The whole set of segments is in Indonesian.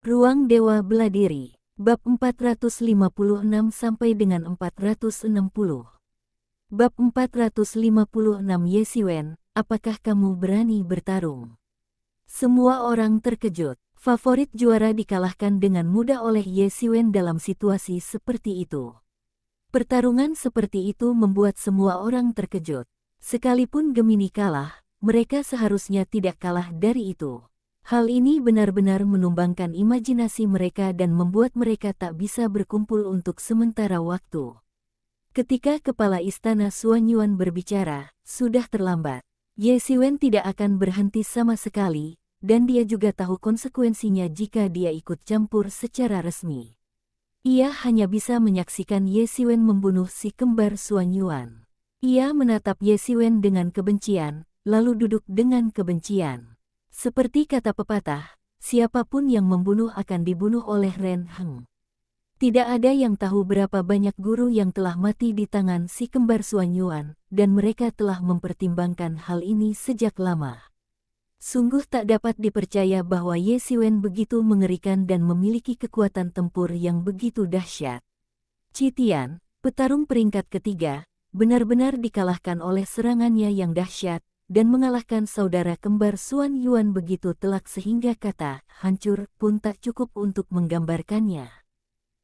Ruang Dewa Beladiri, bab 456 sampai dengan 460. Bab 456 Yesiwen, apakah kamu berani bertarung? Semua orang terkejut. Favorit juara dikalahkan dengan mudah oleh Yesiwen dalam situasi seperti itu. Pertarungan seperti itu membuat semua orang terkejut. Sekalipun Gemini kalah, mereka seharusnya tidak kalah dari itu. Hal ini benar-benar menumbangkan imajinasi mereka dan membuat mereka tak bisa berkumpul untuk sementara waktu. Ketika kepala istana Suanyuan berbicara, sudah terlambat. Yesiwen tidak akan berhenti sama sekali, dan dia juga tahu konsekuensinya jika dia ikut campur secara resmi. Ia hanya bisa menyaksikan Yesiwen membunuh si kembar Suanyuan. Ia menatap Yesiwen dengan kebencian, lalu duduk dengan kebencian. Seperti kata pepatah, siapapun yang membunuh akan dibunuh oleh Ren Heng. Tidak ada yang tahu berapa banyak guru yang telah mati di tangan si kembar Suanyuan, dan mereka telah mempertimbangkan hal ini sejak lama. Sungguh tak dapat dipercaya bahwa Yesiwen begitu mengerikan dan memiliki kekuatan tempur yang begitu dahsyat. Citian, petarung peringkat ketiga, benar-benar dikalahkan oleh serangannya yang dahsyat, dan mengalahkan saudara kembar Suanyuan begitu telak sehingga kata hancur pun tak cukup untuk menggambarkannya.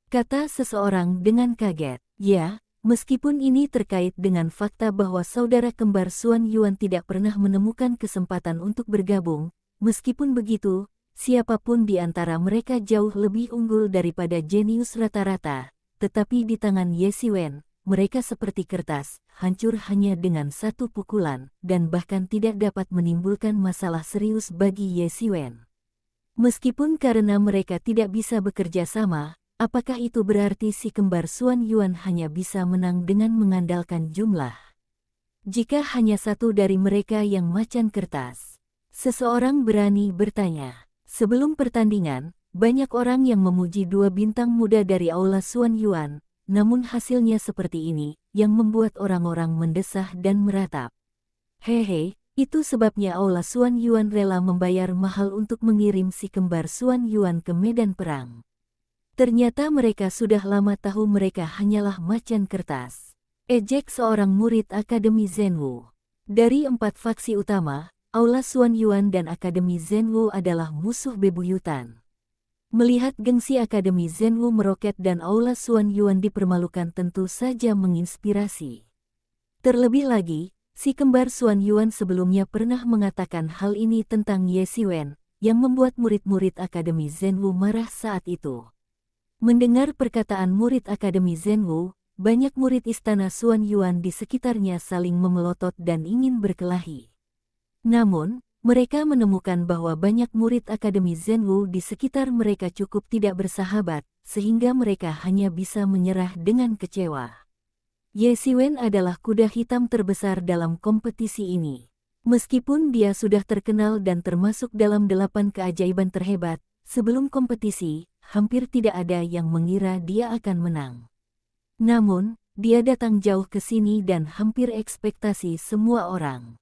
Kata seseorang dengan kaget, ya, meskipun ini terkait dengan fakta bahwa saudara kembar Suanyuan tidak pernah menemukan kesempatan untuk bergabung, meskipun begitu, siapapun di antara mereka jauh lebih unggul daripada jenius rata-rata, tetapi di tangan Yesiwen, mereka seperti kertas, hancur hanya dengan satu pukulan, dan bahkan tidak dapat menimbulkan masalah serius bagi Yesiwen. Meskipun karena mereka tidak bisa bekerja sama, apakah itu berarti si kembar Suanyuan hanya bisa menang dengan mengandalkan jumlah? Jika hanya satu dari mereka yang macan kertas, seseorang berani bertanya. Sebelum pertandingan, banyak orang yang memuji dua bintang muda dari Aula Suanyuan, namun hasilnya seperti ini, yang membuat orang-orang mendesah dan meratap. Hehe, itu sebabnya Aula Suanyuan rela membayar mahal untuk mengirim si kembar Suanyuan ke medan perang. Ternyata mereka sudah lama tahu mereka hanyalah macan kertas. Ejek seorang murid Akademi Zhenwu. Dari 4 faksi utama, Aula Suanyuan dan Akademi Zhenwu adalah musuh bebuyutan. Melihat gengsi Akademi Zhenwu meroket dan Aula Suanyuan dipermalukan tentu saja menginspirasi. Terlebih lagi, si kembar Suanyuan sebelumnya pernah mengatakan hal ini tentang Yesiwen, yang membuat murid-murid Akademi Zhenwu marah saat itu. Mendengar perkataan murid Akademi Zhenwu, banyak murid istana Suanyuan di sekitarnya saling memelotot dan ingin berkelahi. Namun, mereka menemukan bahwa banyak murid Akademi Zhenwu di sekitar mereka cukup tidak bersahabat, sehingga mereka hanya bisa menyerah dengan kecewa. Yesiwen adalah kuda hitam terbesar dalam kompetisi ini. Meskipun dia sudah terkenal dan termasuk dalam 8 keajaiban terhebat, sebelum kompetisi, hampir tidak ada yang mengira dia akan menang. Namun, dia datang jauh ke sini dan hampir ekspektasi semua orang.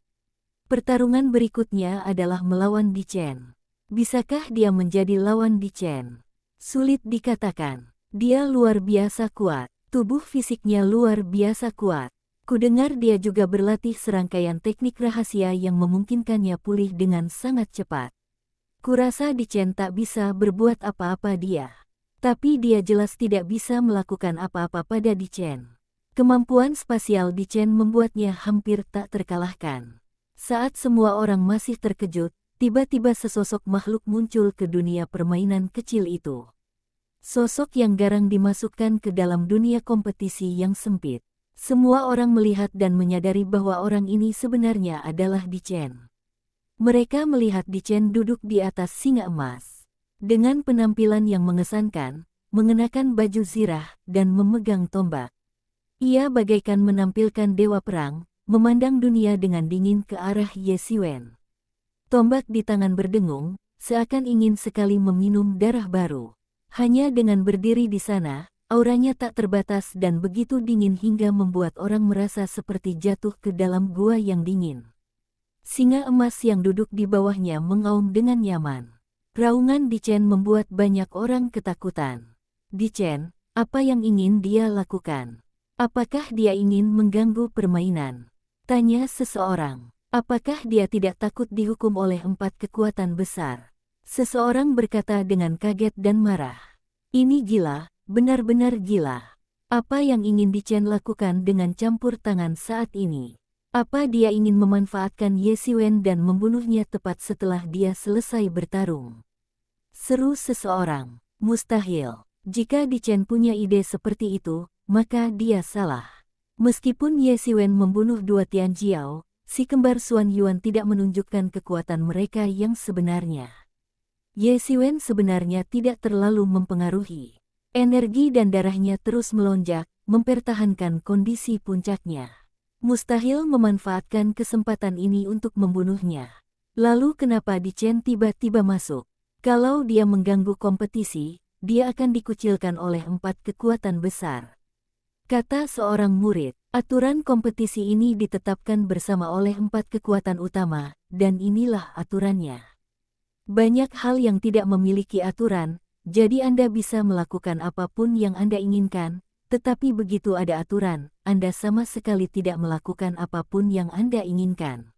Pertarungan berikutnya adalah melawan Di Chen. Bisakah dia menjadi lawan Di Chen? Sulit dikatakan. Dia luar biasa kuat. Tubuh fisiknya luar biasa kuat. Kudengar dia juga berlatih serangkaian teknik rahasia yang memungkinkannya pulih dengan sangat cepat. Kurasa Di Chen tak bisa berbuat apa-apa dia. Tapi dia jelas tidak bisa melakukan apa-apa pada Di Chen. Kemampuan spasial Di Chen membuatnya hampir tak terkalahkan. Saat semua orang masih terkejut, tiba-tiba sesosok makhluk muncul ke dunia permainan kecil itu. Sosok yang garang dimasukkan ke dalam dunia kompetisi yang sempit. Semua orang melihat dan menyadari bahwa orang ini sebenarnya adalah Di Chen. Mereka melihat Di Chen duduk di atas singa emas. Dengan penampilan yang mengesankan, mengenakan baju zirah, dan memegang tombak. Ia bagaikan menampilkan dewa perang, memandang dunia dengan dingin ke arah Yesiwen. Tombak di tangan berdengung, seakan ingin sekali meminum darah baru. Hanya dengan berdiri di sana, auranya tak terbatas dan begitu dingin hingga membuat orang merasa seperti jatuh ke dalam gua yang dingin. Singa emas yang duduk di bawahnya mengaum dengan nyaman. Raungan Dichen membuat banyak orang ketakutan. Dichen, apa yang ingin dia lakukan? Apakah dia ingin mengganggu permainan? Tanya seseorang. Apakah dia tidak takut dihukum oleh 4 kekuatan besar? Seseorang berkata dengan kaget dan marah. Ini gila, benar-benar gila. Apa yang ingin Dichen lakukan dengan campur tangan saat ini? Apa dia ingin memanfaatkan Ye Xiwen dan membunuhnya tepat setelah dia selesai bertarung? Seru seseorang. Mustahil. Jika Dichen punya ide seperti itu, maka dia salah. Meskipun Ye Xiwen membunuh dua Tianjiao, si kembar Xuan Yuan tidak menunjukkan kekuatan mereka yang sebenarnya. Ye Xiwen sebenarnya tidak terlalu mempengaruhi. Energi dan darahnya terus melonjak, mempertahankan kondisi puncaknya. Mustahil memanfaatkan kesempatan ini untuk membunuhnya. Lalu kenapa Dichen tiba-tiba masuk? Kalau dia mengganggu kompetisi, dia akan dikucilkan oleh 4 kekuatan besar. Kata seorang murid, aturan kompetisi ini ditetapkan bersama oleh 4 kekuatan utama, dan inilah aturannya. Banyak hal yang tidak memiliki aturan, jadi Anda bisa melakukan apapun yang Anda inginkan, tetapi begitu ada aturan, Anda sama sekali tidak melakukan apapun yang Anda inginkan.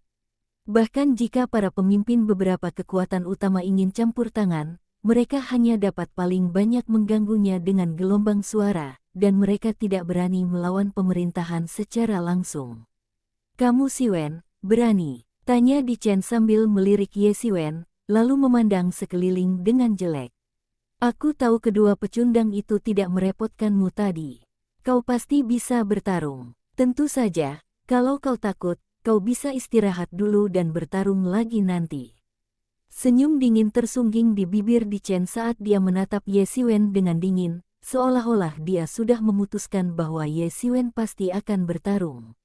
Bahkan jika para pemimpin beberapa kekuatan utama ingin campur tangan, mereka hanya dapat paling banyak mengganggunya dengan gelombang suara, dan mereka tidak berani melawan pemerintahan secara langsung. Kamu Xiwen, berani? Tanya Dichen sambil melirik Ye Xiwen, lalu memandang sekeliling dengan jelek. Aku tahu kedua pecundang itu tidak merepotkanmu tadi. Kau pasti bisa bertarung. Tentu saja, kalau kau takut, kau bisa istirahat dulu dan bertarung lagi nanti. Senyum dingin tersungging di bibir Dichen saat dia menatap Ye Xiwen dengan dingin, seolah-olah dia sudah memutuskan bahwa Ye Xiwen pasti akan bertarung.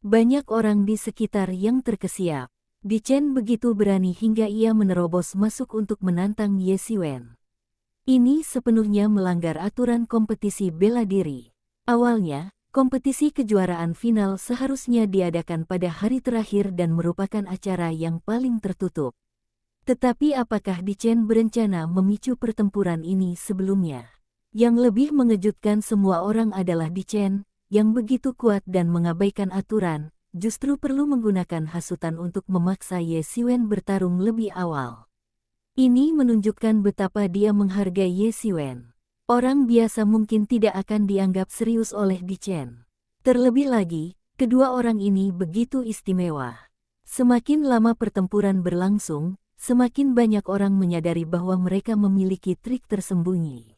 Banyak orang di sekitar yang terkesiap. Dichen begitu berani hingga ia menerobos masuk untuk menantang Ye Xiwen. Ini sepenuhnya melanggar aturan kompetisi bela diri. Awalnya, kompetisi kejuaraan final seharusnya diadakan pada hari terakhir dan merupakan acara yang paling tertutup. Tetapi apakah Dichen berencana memicu pertempuran ini sebelumnya? Yang lebih mengejutkan semua orang adalah Dichen, yang begitu kuat dan mengabaikan aturan, justru perlu menggunakan hasutan untuk memaksa Ye Xiwen bertarung lebih awal. Ini menunjukkan betapa dia menghargai Ye Xiwen. Orang biasa mungkin tidak akan dianggap serius oleh Dichen. Terlebih lagi, kedua orang ini begitu istimewa. Semakin lama pertempuran berlangsung, semakin banyak orang menyadari bahwa mereka memiliki trik tersembunyi.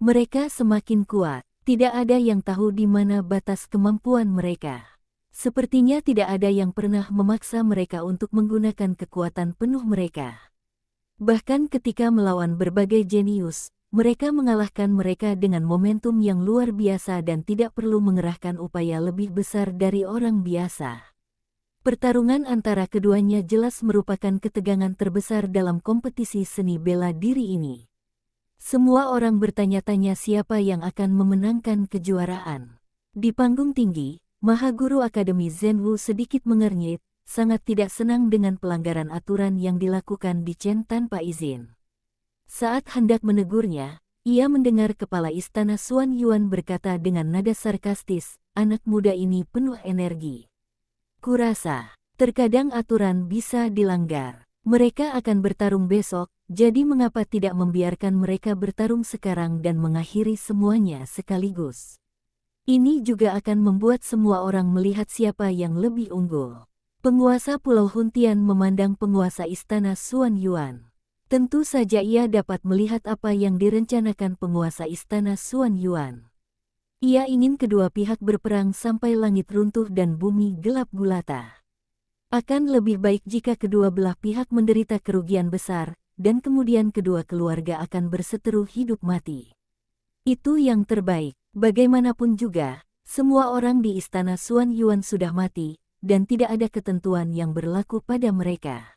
Mereka semakin kuat, tidak ada yang tahu di mana batas kemampuan mereka. Sepertinya tidak ada yang pernah memaksa mereka untuk menggunakan kekuatan penuh mereka. Bahkan ketika melawan berbagai jenius, mereka mengalahkan mereka dengan momentum yang luar biasa dan tidak perlu mengerahkan upaya lebih besar dari orang biasa. Pertarungan antara keduanya jelas merupakan ketegangan terbesar dalam kompetisi seni bela diri ini. Semua orang bertanya-tanya siapa yang akan memenangkan kejuaraan. Di panggung tinggi, Mahaguru Akademi Zhenwu sedikit mengernyit, sangat tidak senang dengan pelanggaran aturan yang dilakukan Dichen tanpa izin. Saat hendak menegurnya, ia mendengar kepala istana Xuan Yuan berkata dengan nada sarkastis, anak muda ini penuh energi. Kurasa, terkadang aturan bisa dilanggar. Mereka akan bertarung besok, jadi mengapa tidak membiarkan mereka bertarung sekarang dan mengakhiri semuanya sekaligus? Ini juga akan membuat semua orang melihat siapa yang lebih unggul. Penguasa Pulau Huntian memandang penguasa istana Xuan Yuan. Tentu saja ia dapat melihat apa yang direncanakan penguasa istana Xuan Yuan. Ia ingin kedua pihak berperang sampai langit runtuh dan bumi gelap gulata. Akan lebih baik jika kedua belah pihak menderita kerugian besar, dan kemudian kedua keluarga akan berseteru hidup mati. Itu yang terbaik. Bagaimanapun juga, semua orang di istana Xuan Yuan sudah mati, dan tidak ada ketentuan yang berlaku pada mereka.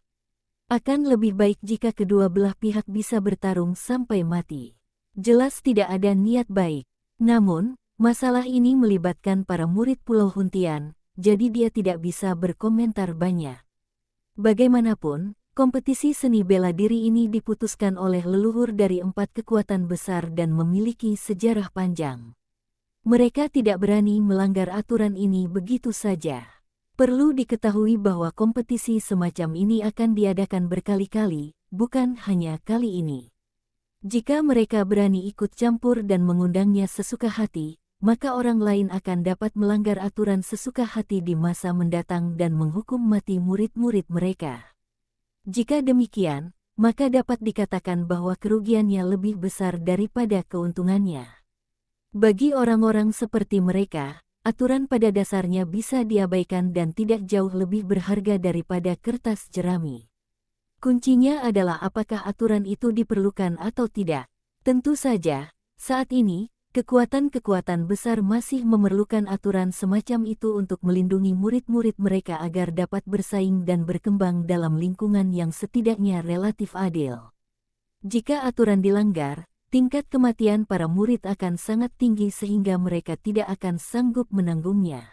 Akan lebih baik jika kedua belah pihak bisa bertarung sampai mati. Jelas tidak ada niat baik. Namun, masalah ini melibatkan para murid Pulau Huntian, jadi dia tidak bisa berkomentar banyak. Bagaimanapun, Kompetisi seni bela diri ini diputuskan oleh leluhur dari 4 kekuatan besar dan memiliki sejarah panjang. Mereka tidak berani melanggar aturan ini begitu saja. Perlu diketahui bahwa kompetisi semacam ini akan diadakan berkali-kali, bukan hanya kali ini. Jika mereka berani ikut campur dan mengundangnya sesuka hati, maka orang lain akan dapat melanggar aturan sesuka hati di masa mendatang dan menghukum mati murid-murid mereka. Jika demikian, maka dapat dikatakan bahwa kerugiannya lebih besar daripada keuntungannya. Bagi orang-orang seperti mereka, aturan pada dasarnya bisa diabaikan dan tidak jauh lebih berharga daripada kertas jerami. Kuncinya adalah apakah aturan itu diperlukan atau tidak. Tentu saja, saat ini, kekuatan-kekuatan besar masih memerlukan aturan semacam itu untuk melindungi murid-murid mereka agar dapat bersaing dan berkembang dalam lingkungan yang setidaknya relatif adil. Jika aturan dilanggar, tingkat kematian para murid akan sangat tinggi sehingga mereka tidak akan sanggup menanggungnya.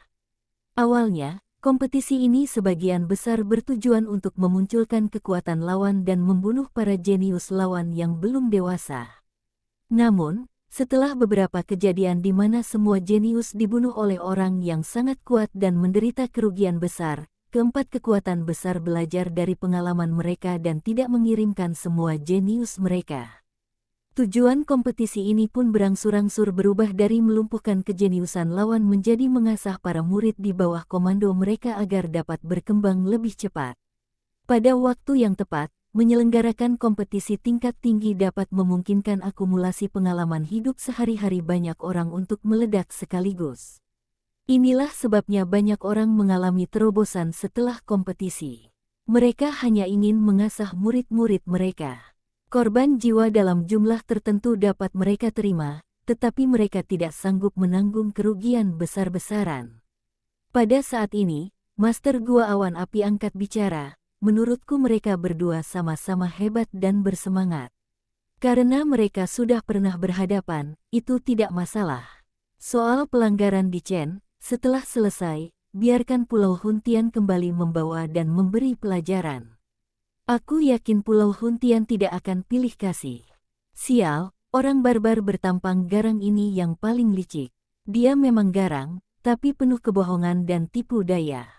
Awalnya, kompetisi ini sebagian besar bertujuan untuk memunculkan kekuatan lawan dan membunuh para jenius lawan yang belum dewasa. Namun, setelah beberapa kejadian di mana semua jenius dibunuh oleh orang yang sangat kuat dan menderita kerugian besar, keempat kekuatan besar belajar dari pengalaman mereka dan tidak mengirimkan semua jenius mereka. Tujuan kompetisi ini pun berangsur-angsur berubah dari melumpuhkan kejeniusan lawan menjadi mengasah para murid di bawah komando mereka agar dapat berkembang lebih cepat. Pada waktu yang tepat, menyelenggarakan kompetisi tingkat tinggi dapat memungkinkan akumulasi pengalaman hidup sehari-hari banyak orang untuk meledak sekaligus. Inilah sebabnya banyak orang mengalami terobosan setelah kompetisi. Mereka hanya ingin mengasah murid-murid mereka. Korban jiwa dalam jumlah tertentu dapat mereka terima, tetapi mereka tidak sanggup menanggung kerugian besar-besaran. Pada saat ini, Master Gua Awan Api angkat bicara. Menurutku mereka berdua sama-sama hebat dan bersemangat. Karena mereka sudah pernah berhadapan, itu tidak masalah. Soal pelanggaran di Chen, setelah selesai, biarkan Pulau Huntian kembali membawa dan memberi pelajaran. Aku yakin Pulau Huntian tidak akan pilih kasih. Sial, orang barbar bertampang garang ini yang paling licik. Dia memang garang, tapi penuh kebohongan dan tipu daya.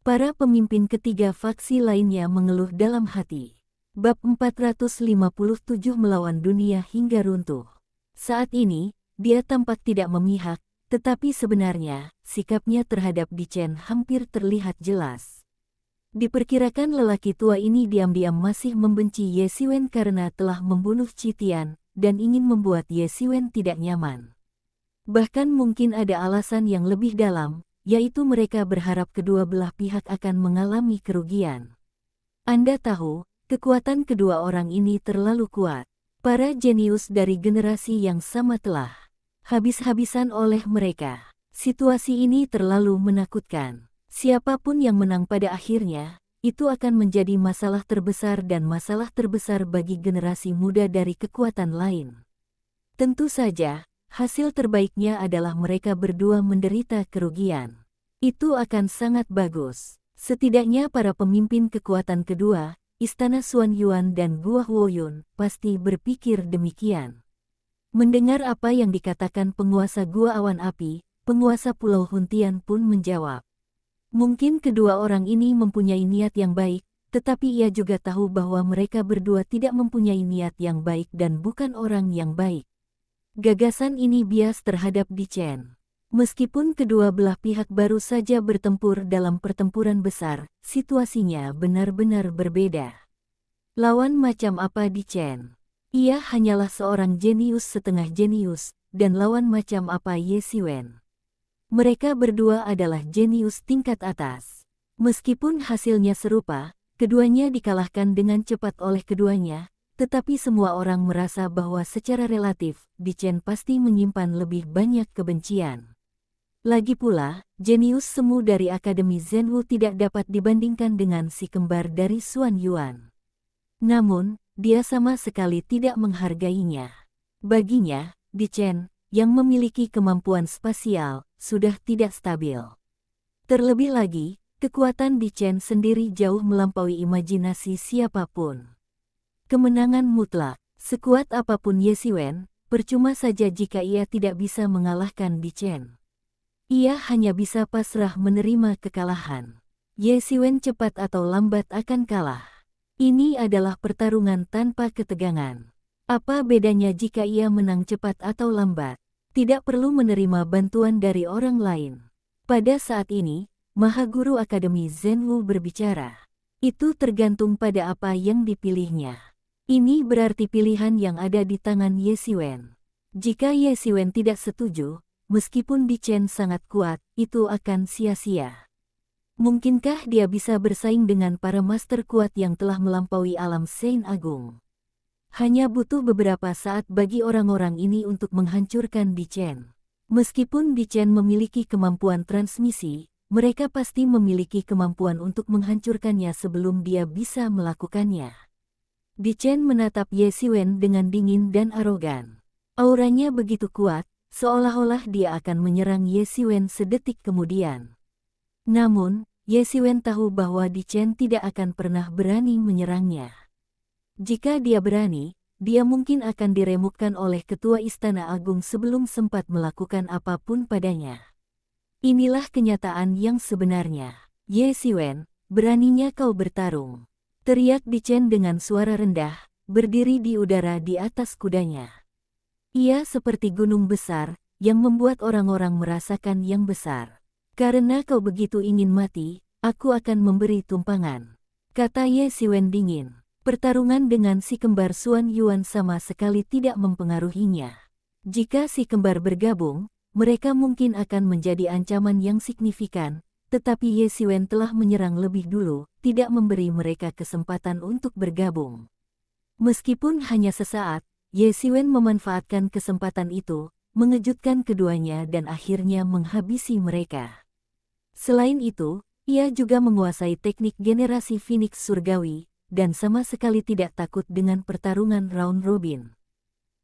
Para pemimpin ketiga faksi lainnya mengeluh dalam hati. Bab 457 melawan dunia hingga runtuh. Saat ini, dia tampak tidak memihak, tetapi sebenarnya, sikapnya terhadap Di Chen hampir terlihat jelas. Diperkirakan lelaki tua ini diam-diam masih membenci Ye Xiwen karena telah membunuh Citian, dan ingin membuat Ye Xiwen tidak nyaman. Bahkan mungkin ada alasan yang lebih dalam, yaitu mereka berharap kedua belah pihak akan mengalami kerugian. Anda tahu, kekuatan kedua orang ini terlalu kuat. Para jenius dari generasi yang sama telah habis-habisan oleh mereka. Situasi ini terlalu menakutkan. Siapapun yang menang pada akhirnya, itu akan menjadi masalah terbesar dan masalah terbesar bagi generasi muda dari kekuatan lain. Tentu saja, hasil terbaiknya adalah mereka berdua menderita kerugian. Itu akan sangat bagus. Setidaknya para pemimpin kekuatan kedua, Istana Xuan Yuan dan Gua Huoyun, pasti berpikir demikian. Mendengar apa yang dikatakan penguasa Gua Awan Api, penguasa Pulau Huntian pun menjawab. Mungkin kedua orang ini mempunyai niat yang baik, tetapi ia juga tahu bahwa mereka berdua tidak mempunyai niat yang baik dan bukan orang yang baik. Gagasan ini bias terhadap Di Chen. Meskipun kedua belah pihak baru saja bertempur dalam pertempuran besar, situasinya benar-benar berbeda. Lawan macam apa Di Chen? Ia hanyalah seorang jenius setengah jenius, dan lawan macam apa Ye Xiwen? Mereka berdua adalah jenius tingkat atas. Meskipun hasilnya serupa, keduanya dikalahkan dengan cepat oleh keduanya, tetapi semua orang merasa bahwa secara relatif, Di Chen pasti menyimpan lebih banyak kebencian. Lagi pula, jenius semu dari Akademi Zhenwu tidak dapat dibandingkan dengan si kembar dari Xuan Yuan. Namun, dia sama sekali tidak menghargainya. Baginya, Di Chen, yang memiliki kemampuan spasial, sudah tidak stabil. Terlebih lagi, Kekuatan Di Chen sendiri jauh melampaui imajinasi siapapun. Kemenangan mutlak, sekuat apapun Ye Xiwen, percuma saja jika ia tidak bisa mengalahkan Di Chen. Ia hanya bisa pasrah menerima kekalahan. Ye Xiwen cepat atau lambat akan kalah. Ini adalah pertarungan tanpa ketegangan. Apa bedanya jika ia menang cepat atau lambat? Tidak perlu menerima bantuan dari orang lain. Pada saat ini, Mahaguru Akademi Zhenwu berbicara. Itu tergantung pada apa yang dipilihnya. Ini berarti pilihan yang ada di tangan Ye Xiwen. Jika Ye Xiwen tidak setuju, meskipun Di Chen sangat kuat, itu akan sia-sia. Mungkinkah dia bisa bersaing dengan para master kuat yang telah melampaui alam Sein Agung? Hanya butuh beberapa saat bagi orang-orang ini untuk menghancurkan Di Chen. Meskipun Di Chen memiliki kemampuan transmisi, mereka pasti memiliki kemampuan untuk menghancurkannya sebelum dia bisa melakukannya. Di Chen menatap Ye Xiwen dengan dingin dan arogan. Auranya begitu kuat, seolah-olah dia akan menyerang Ye Xiwen sedetik kemudian. Namun, Ye Xiwen tahu bahwa Di Chen tidak akan pernah berani menyerangnya. Jika dia berani, dia mungkin akan diremukkan oleh Ketua Istana Agung sebelum sempat melakukan apapun padanya. Inilah kenyataan yang sebenarnya. Ye Xiwen, beraninya kau bertarung. Teriak Di Chen dengan suara rendah, berdiri di udara di atas kudanya. Ia seperti gunung besar, yang membuat orang-orang merasakan yang besar. Karena kau begitu ingin mati, aku akan memberi tumpangan. Kata Ye Xiwen dingin. Pertarungan dengan si kembar Xuan Yuan sama sekali tidak mempengaruhinya. Jika si kembar bergabung, mereka mungkin akan menjadi ancaman yang signifikan, tetapi Ye Xiwen telah menyerang lebih dulu, tidak memberi mereka kesempatan untuk bergabung. Meskipun hanya sesaat, Ye Xiwen memanfaatkan kesempatan itu, mengejutkan keduanya dan akhirnya menghabisi mereka. Selain itu, ia juga menguasai teknik generasi Phoenix Surgawi, dan sama sekali tidak takut dengan pertarungan round robin.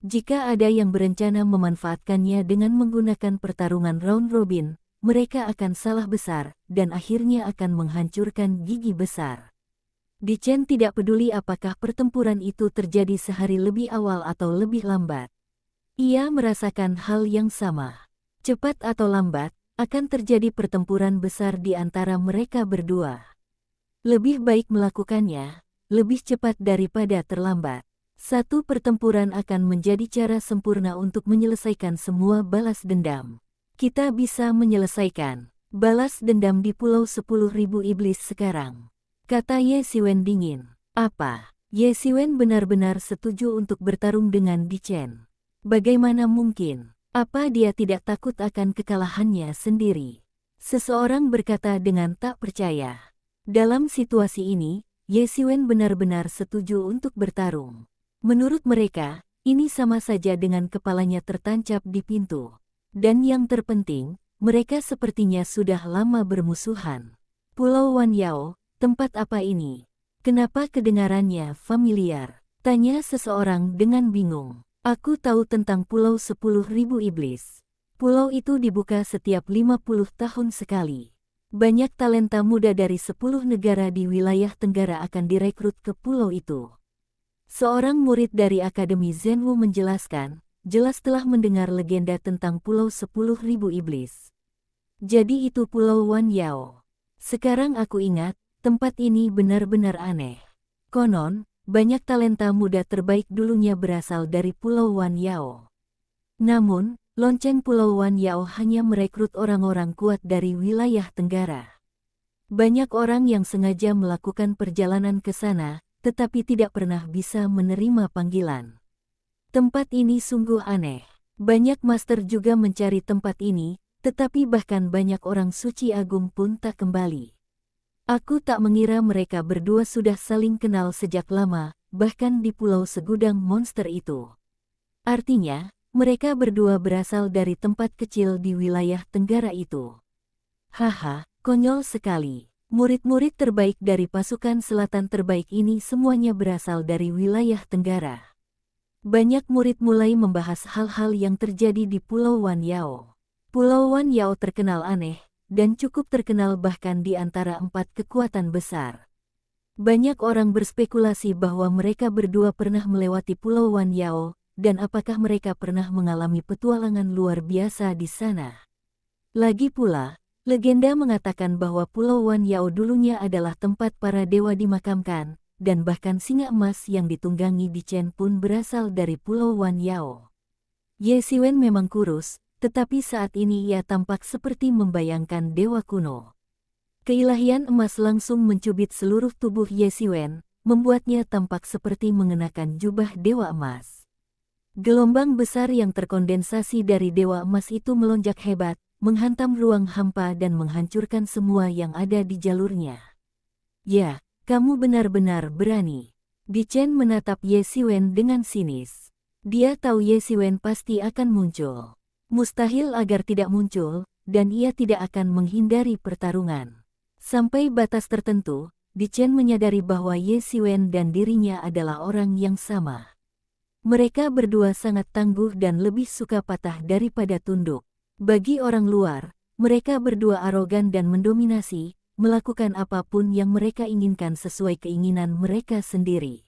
Jika ada yang berencana memanfaatkannya dengan menggunakan pertarungan round robin, mereka akan salah besar, dan akhirnya akan menghancurkan gigi besar. Di Chen tidak peduli apakah pertempuran itu terjadi sehari lebih awal atau lebih lambat. Ia merasakan hal yang sama. Cepat atau lambat, akan terjadi pertempuran besar di antara mereka berdua. Lebih baik melakukannya, lebih cepat daripada terlambat. Satu pertempuran akan menjadi cara sempurna untuk menyelesaikan semua balas dendam. Kita bisa menyelesaikan balas dendam di Pulau 10.000 Iblis sekarang. Kata Ye Xiwen dingin. Apa? Ye Xiwen benar-benar setuju untuk bertarung dengan Di Chen. Bagaimana mungkin? Apa dia tidak takut akan kekalahannya sendiri? Seseorang berkata dengan tak percaya. Dalam situasi ini, Ye Xiwen benar-benar setuju untuk bertarung. Menurut mereka, ini sama saja dengan kepalanya tertancap di pintu. Dan yang terpenting, mereka sepertinya sudah lama bermusuhan. Pulau Wan Yao, tempat apa ini? Kenapa kedengarannya familiar? Tanya seseorang dengan bingung. Aku tahu tentang Pulau 10.000 Iblis. Pulau itu dibuka setiap 50 tahun sekali. Banyak talenta muda dari 10 negara di wilayah Tenggara akan direkrut ke pulau itu. Seorang murid dari Akademi Zhenwu menjelaskan, jelas telah mendengar legenda tentang Pulau 10.000 Iblis. Jadi itu Pulau Wan Yao. Sekarang aku ingat, tempat ini benar-benar aneh. Konon, banyak talenta muda terbaik dulunya berasal dari Pulau Wan Yao. Namun, lonceng Pulau Wan Yao hanya merekrut orang-orang kuat dari wilayah Tenggara. Banyak orang yang sengaja melakukan perjalanan ke sana, tetapi tidak pernah bisa menerima panggilan. Tempat ini sungguh aneh. Banyak master juga mencari tempat ini, tetapi bahkan banyak orang suci agung pun tak kembali. Aku tak mengira mereka berdua sudah saling kenal sejak lama, bahkan di pulau segudang monster itu. Artinya, mereka berdua berasal dari tempat kecil di wilayah Tenggara itu. Haha, konyol sekali. Murid-murid terbaik dari pasukan selatan terbaik ini semuanya berasal dari wilayah Tenggara. Banyak murid mulai membahas hal-hal yang terjadi di Pulau Wan Yao. Pulau Wan Yao terkenal aneh, dan cukup terkenal bahkan di antara 4 kekuatan besar. Banyak orang berspekulasi bahwa mereka berdua pernah melewati Pulau Wan Yao, dan apakah mereka pernah mengalami petualangan luar biasa di sana. Lagi pula, legenda mengatakan bahwa Pulau Wan Yao dulunya adalah tempat para dewa dimakamkan, dan bahkan singa emas yang ditunggangi Di Chen pun berasal dari Pulau Wan Yao. Ye Xiwen memang kurus, tetapi saat ini ia tampak seperti membayangkan dewa kuno. Keilahian emas langsung mencubit seluruh tubuh Ye Xiwen, membuatnya tampak seperti mengenakan jubah dewa emas. Gelombang besar yang terkondensasi dari dewa emas itu melonjak hebat, menghantam ruang hampa dan menghancurkan semua yang ada di jalurnya. Ya, kamu benar-benar berani. Di Chen menatap Ye Xiwen dengan sinis. Dia tahu Ye Xiwen pasti akan muncul. Mustahil agar tidak muncul, dan ia tidak akan menghindari pertarungan. Sampai batas tertentu, Di Chen menyadari bahwa Ye Xiwen dan dirinya adalah orang yang sama. Mereka berdua sangat tangguh dan lebih suka patah daripada tunduk. Bagi orang luar, mereka berdua arogan dan mendominasi, melakukan apapun yang mereka inginkan sesuai keinginan mereka sendiri.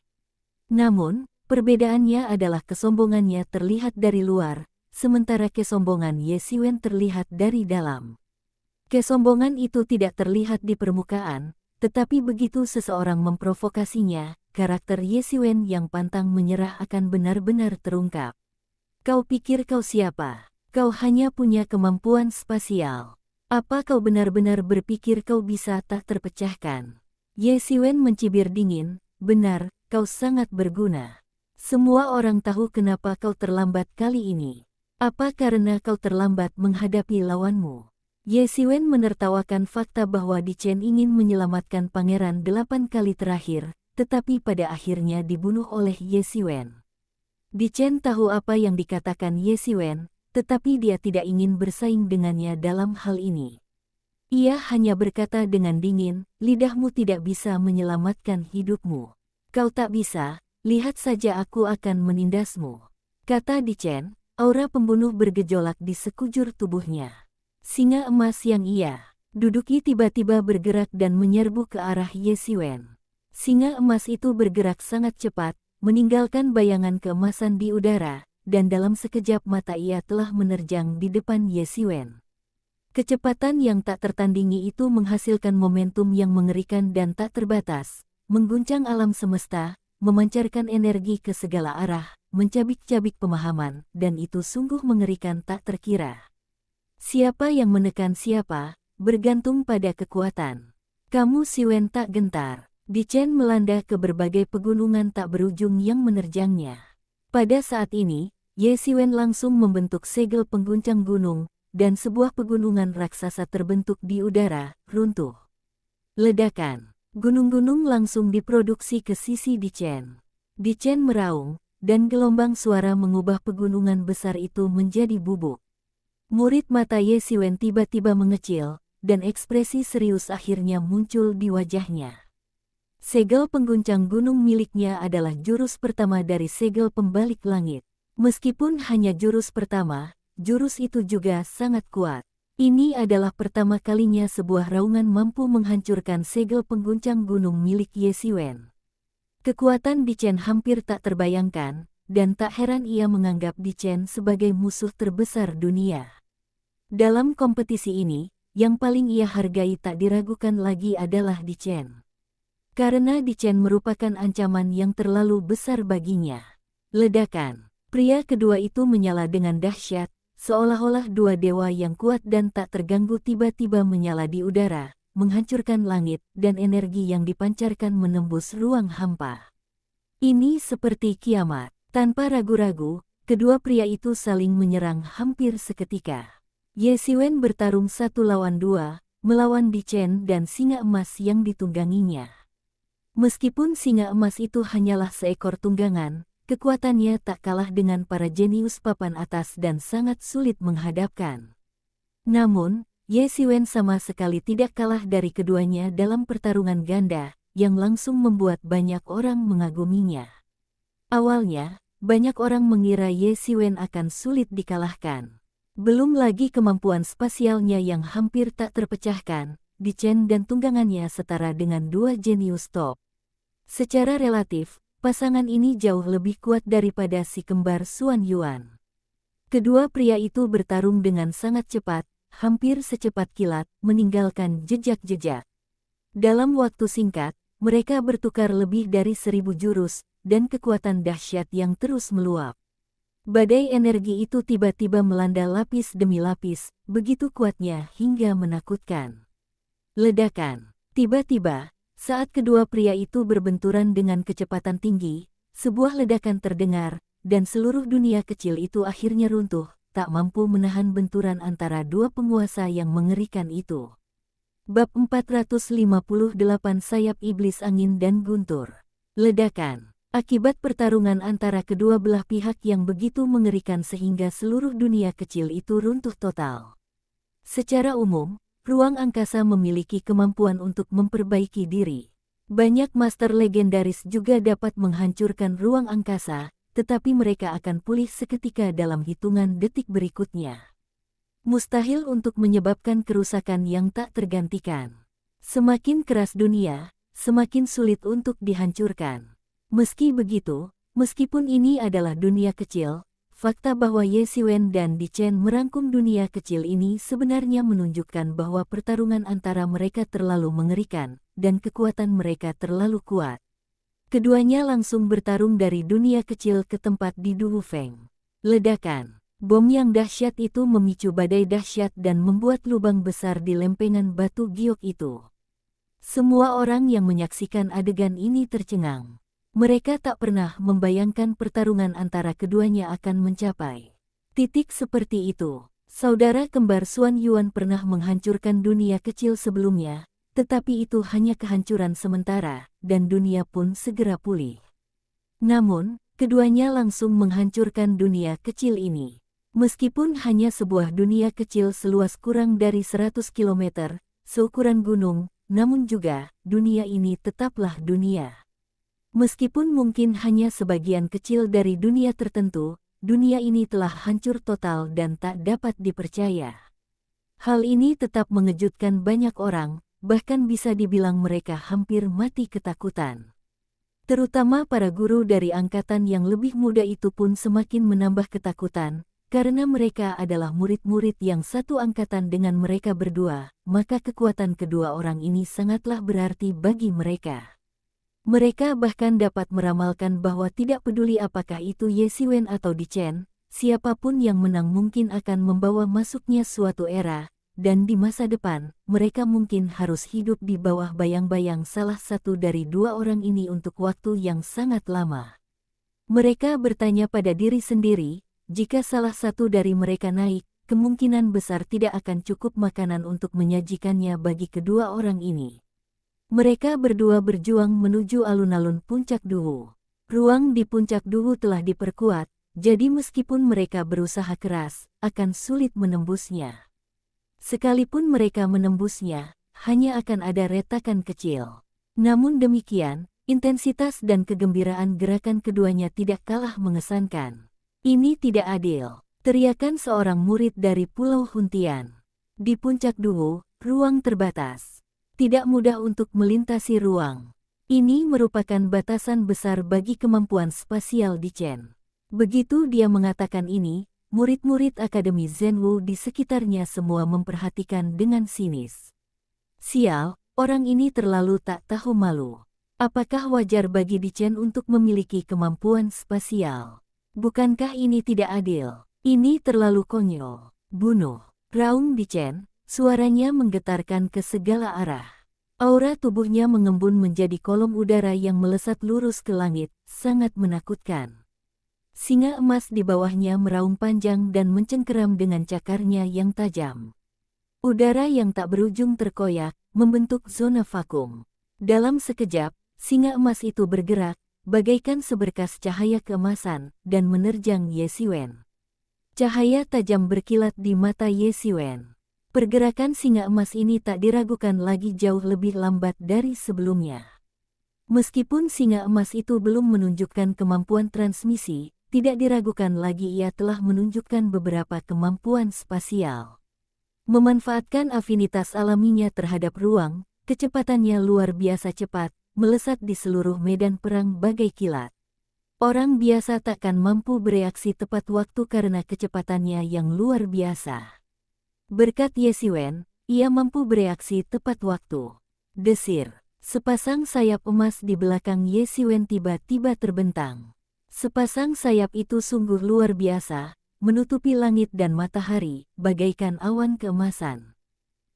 Namun, perbedaannya adalah kesombongannya terlihat dari luar, sementara kesombongan Ye Xiwen terlihat dari dalam. Kesombongan itu tidak terlihat di permukaan, tetapi begitu seseorang memprovokasinya, karakter Ye Xiwen yang pantang menyerah akan benar-benar terungkap. Kau pikir kau siapa? Kau hanya punya kemampuan spasial. Apa kau benar-benar berpikir kau bisa tak terpecahkan? Ye Xiwen mencibir dingin, benar, kau sangat berguna. Semua orang tahu kenapa kau terlambat kali ini. Apa karena kau terlambat menghadapi lawanmu? Ye Xiwen menertawakan fakta bahwa Di Chen ingin menyelamatkan pangeran 8 kali terakhir, tetapi pada akhirnya dibunuh oleh Ye Xiwen. Di Chen tahu apa yang dikatakan Ye Xiwen, tetapi dia tidak ingin bersaing dengannya dalam hal ini. Ia hanya berkata dengan dingin, lidahmu tidak bisa menyelamatkan hidupmu. Kau tak bisa, lihat saja aku akan menindasmu. Kata Di Chen, aura pembunuh bergejolak di sekujur tubuhnya. Singa emas yang ia duduki tiba-tiba bergerak dan menyerbu ke arah Ye Xiwen. Singa emas itu bergerak sangat cepat, meninggalkan bayangan keemasan di udara, dan dalam sekejap mata ia telah menerjang di depan Ye Xiwen. Kecepatan yang tak tertandingi itu menghasilkan momentum yang mengerikan dan tak terbatas, mengguncang alam semesta, memancarkan energi ke segala arah, mencabik-cabik pemahaman, dan itu sungguh mengerikan tak terkira. Siapa yang menekan siapa, bergantung pada kekuatan. Kamu Xiwen tak gentar. Di Chen melanda ke berbagai pegunungan tak berujung yang menerjangnya. Pada saat ini, Ye Xiwen langsung membentuk segel pengguncang gunung, dan sebuah pegunungan raksasa terbentuk di udara, runtuh. Ledakan. Gunung-gunung langsung diproduksi ke sisi Di Chen. Di Chen meraung, dan gelombang suara mengubah pegunungan besar itu menjadi bubuk. Murid mata Ye Xiwen tiba-tiba mengecil, dan ekspresi serius akhirnya muncul di wajahnya. Segel pengguncang gunung miliknya adalah jurus pertama dari segel pembalik langit. Meskipun hanya jurus pertama, jurus itu juga sangat kuat. Ini adalah pertama kalinya sebuah raungan mampu menghancurkan segel pengguncang gunung milik Ye Xiwen. Kekuatan Di Chen hampir tak terbayangkan, dan tak heran ia menganggap Di Chen sebagai musuh terbesar dunia. Dalam kompetisi ini, yang paling ia hargai tak diragukan lagi adalah Di Chen. Karena Di Chen merupakan ancaman yang terlalu besar baginya. Ledakan. Pria kedua itu menyala dengan dahsyat, seolah-olah dua dewa yang kuat dan tak terganggu tiba-tiba menyala di udara, menghancurkan langit, dan energi yang dipancarkan menembus ruang hampa. Ini seperti kiamat. Tanpa ragu-ragu, kedua pria itu saling menyerang hampir seketika. Ye Xiwen bertarung 1 lawan 2, melawan Di Chen dan singa emas yang ditungganginya. Meskipun singa emas itu hanyalah seekor tunggangan, kekuatannya tak kalah dengan para jenius papan atas dan sangat sulit menghadapkan. Namun, Ye Xiwen sama sekali tidak kalah dari keduanya dalam pertarungan ganda, yang langsung membuat banyak orang mengaguminya. Awalnya, banyak orang mengira Ye Xiwen akan sulit dikalahkan. Belum lagi kemampuan spasialnya yang hampir tak terpecahkan, Dichen dan tunggangannya setara dengan dua jenius top. Secara relatif, pasangan ini jauh lebih kuat daripada si kembar Xuan Yuan. Kedua pria itu bertarung dengan sangat cepat, hampir secepat kilat, meninggalkan jejak-jejak. Dalam waktu singkat, mereka bertukar lebih dari 1000 jurus, dan kekuatan dahsyat yang terus meluap. Badai energi itu tiba-tiba melanda lapis demi lapis, begitu kuatnya hingga menakutkan. Ledakan. Tiba-tiba, saat kedua pria itu berbenturan dengan kecepatan tinggi, sebuah ledakan terdengar, dan seluruh dunia kecil itu akhirnya runtuh, tak mampu menahan benturan antara dua penguasa yang mengerikan itu. Bab 458 Sayap Iblis Angin dan Guntur. Ledakan. Akibat pertarungan antara kedua belah pihak yang begitu mengerikan sehingga seluruh dunia kecil itu runtuh total. Secara umum, ruang angkasa memiliki kemampuan untuk memperbaiki diri. Banyak master legendaris juga dapat menghancurkan ruang angkasa, tetapi mereka akan pulih seketika dalam hitungan detik berikutnya. Mustahil untuk menyebabkan kerusakan yang tak tergantikan. Semakin keras dunia, semakin sulit untuk dihancurkan. Meski begitu, meskipun ini adalah dunia kecil, fakta bahwa Ye Xiwen dan Dichen merangkum dunia kecil ini sebenarnya menunjukkan bahwa pertarungan antara mereka terlalu mengerikan, dan kekuatan mereka terlalu kuat. Keduanya langsung bertarung dari dunia kecil ke tempat di Duwufeng. Ledakan. Bom yang dahsyat itu memicu badai dahsyat dan membuat lubang besar di lempengan batu giok itu. Semua orang yang menyaksikan adegan ini tercengang. Mereka tak pernah membayangkan pertarungan antara keduanya akan mencapai titik seperti itu. Saudara kembar Xuan Yuan pernah menghancurkan dunia kecil sebelumnya, tetapi itu hanya kehancuran sementara, dan dunia pun segera pulih. Namun, keduanya langsung menghancurkan dunia kecil ini. Meskipun hanya sebuah dunia kecil seluas kurang dari 100 km, seukuran gunung, namun juga, dunia ini tetaplah dunia. Meskipun mungkin hanya sebagian kecil dari dunia tertentu, dunia ini telah hancur total dan tak dapat dipercaya. Hal ini tetap mengejutkan banyak orang, bahkan bisa dibilang mereka hampir mati ketakutan. Terutama para guru dari angkatan yang lebih muda itu pun semakin menambah ketakutan, karena mereka adalah murid-murid yang satu angkatan dengan mereka berdua, maka kekuatan kedua orang ini sangatlah berarti bagi mereka. Mereka bahkan dapat meramalkan bahwa tidak peduli apakah itu Ye Xiwen atau Dichen, siapapun yang menang mungkin akan membawa masuknya suatu era, dan di masa depan, mereka mungkin harus hidup di bawah bayang-bayang salah satu dari dua orang ini untuk waktu yang sangat lama. Mereka bertanya pada diri sendiri, jika salah satu dari mereka naik, kemungkinan besar tidak akan cukup makanan untuk menyajikannya bagi kedua orang ini. Mereka berdua berjuang menuju alun-alun Puncak Duwu. Ruang di Puncak Duwu telah diperkuat, jadi meskipun mereka berusaha keras, akan sulit menembusnya. Sekalipun mereka menembusnya, hanya akan ada retakan kecil. Namun demikian, intensitas dan kegembiraan gerakan keduanya tidak kalah mengesankan. Ini tidak adil, teriakan seorang murid dari Pulau Huntian. Di Puncak Duwu, ruang terbatas. Tidak mudah untuk melintasi ruang. Ini merupakan batasan besar bagi kemampuan spasial Dichen. Begitu dia mengatakan ini, murid-murid Akademi Zhenwu di sekitarnya semua memperhatikan dengan sinis. Sial, orang ini terlalu tak tahu malu. Apakah wajar bagi Dichen untuk memiliki kemampuan spasial? Bukankah ini tidak adil? Ini terlalu konyol. Bunuh. Raung Dichen. Suaranya menggetarkan ke segala arah. Aura tubuhnya mengembun menjadi kolom udara yang melesat lurus ke langit, sangat menakutkan. Singa emas di bawahnya meraung panjang dan mencengkeram dengan cakarnya yang tajam. Udara yang tak berujung terkoyak, membentuk zona vakum. Dalam sekejap, singa emas itu bergerak, bagaikan seberkas cahaya keemasan, dan menerjang Ye Xiwen. Cahaya tajam berkilat di mata Ye Xiwen. Pergerakan singa emas ini tak diragukan lagi jauh lebih lambat dari sebelumnya. Meskipun singa emas itu belum menunjukkan kemampuan transmisi, tidak diragukan lagi ia telah menunjukkan beberapa kemampuan spasial. Memanfaatkan afinitas alaminya terhadap ruang, kecepatannya luar biasa cepat, melesat di seluruh medan perang bagai kilat. Orang biasa takkan mampu bereaksi tepat waktu karena kecepatannya yang luar biasa. Berkat Ye Xiwen, ia mampu bereaksi tepat waktu. Desir. Sepasang sayap emas di belakang Ye Xiwen tiba-tiba terbentang. Sepasang sayap itu sungguh luar biasa, menutupi langit dan matahari, bagaikan awan keemasan.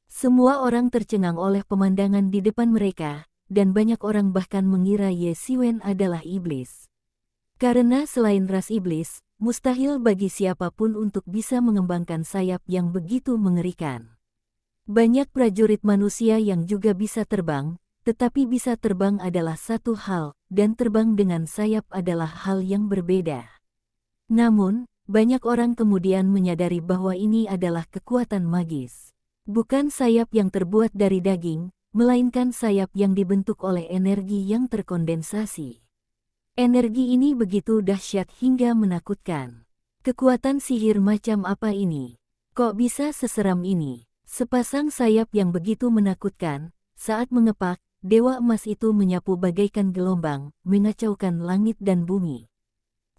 Semua orang tercengang oleh pemandangan di depan mereka, dan banyak orang bahkan mengira Ye Xiwen adalah iblis. Karena selain ras iblis, mustahil bagi siapapun untuk bisa mengembangkan sayap yang begitu mengerikan. Banyak prajurit manusia yang juga bisa terbang, tetapi bisa terbang adalah satu hal, dan terbang dengan sayap adalah hal yang berbeda. Namun, banyak orang kemudian menyadari bahwa ini adalah kekuatan magis. Bukan sayap yang terbuat dari daging, melainkan sayap yang dibentuk oleh energi yang terkondensasi. Energi ini begitu dahsyat hingga menakutkan. Kekuatan sihir macam apa ini? Kok bisa seseram ini? Sepasang sayap yang begitu menakutkan, saat mengepak, Dewa Emas itu menyapu bagaikan gelombang, mengacaukan langit dan bumi.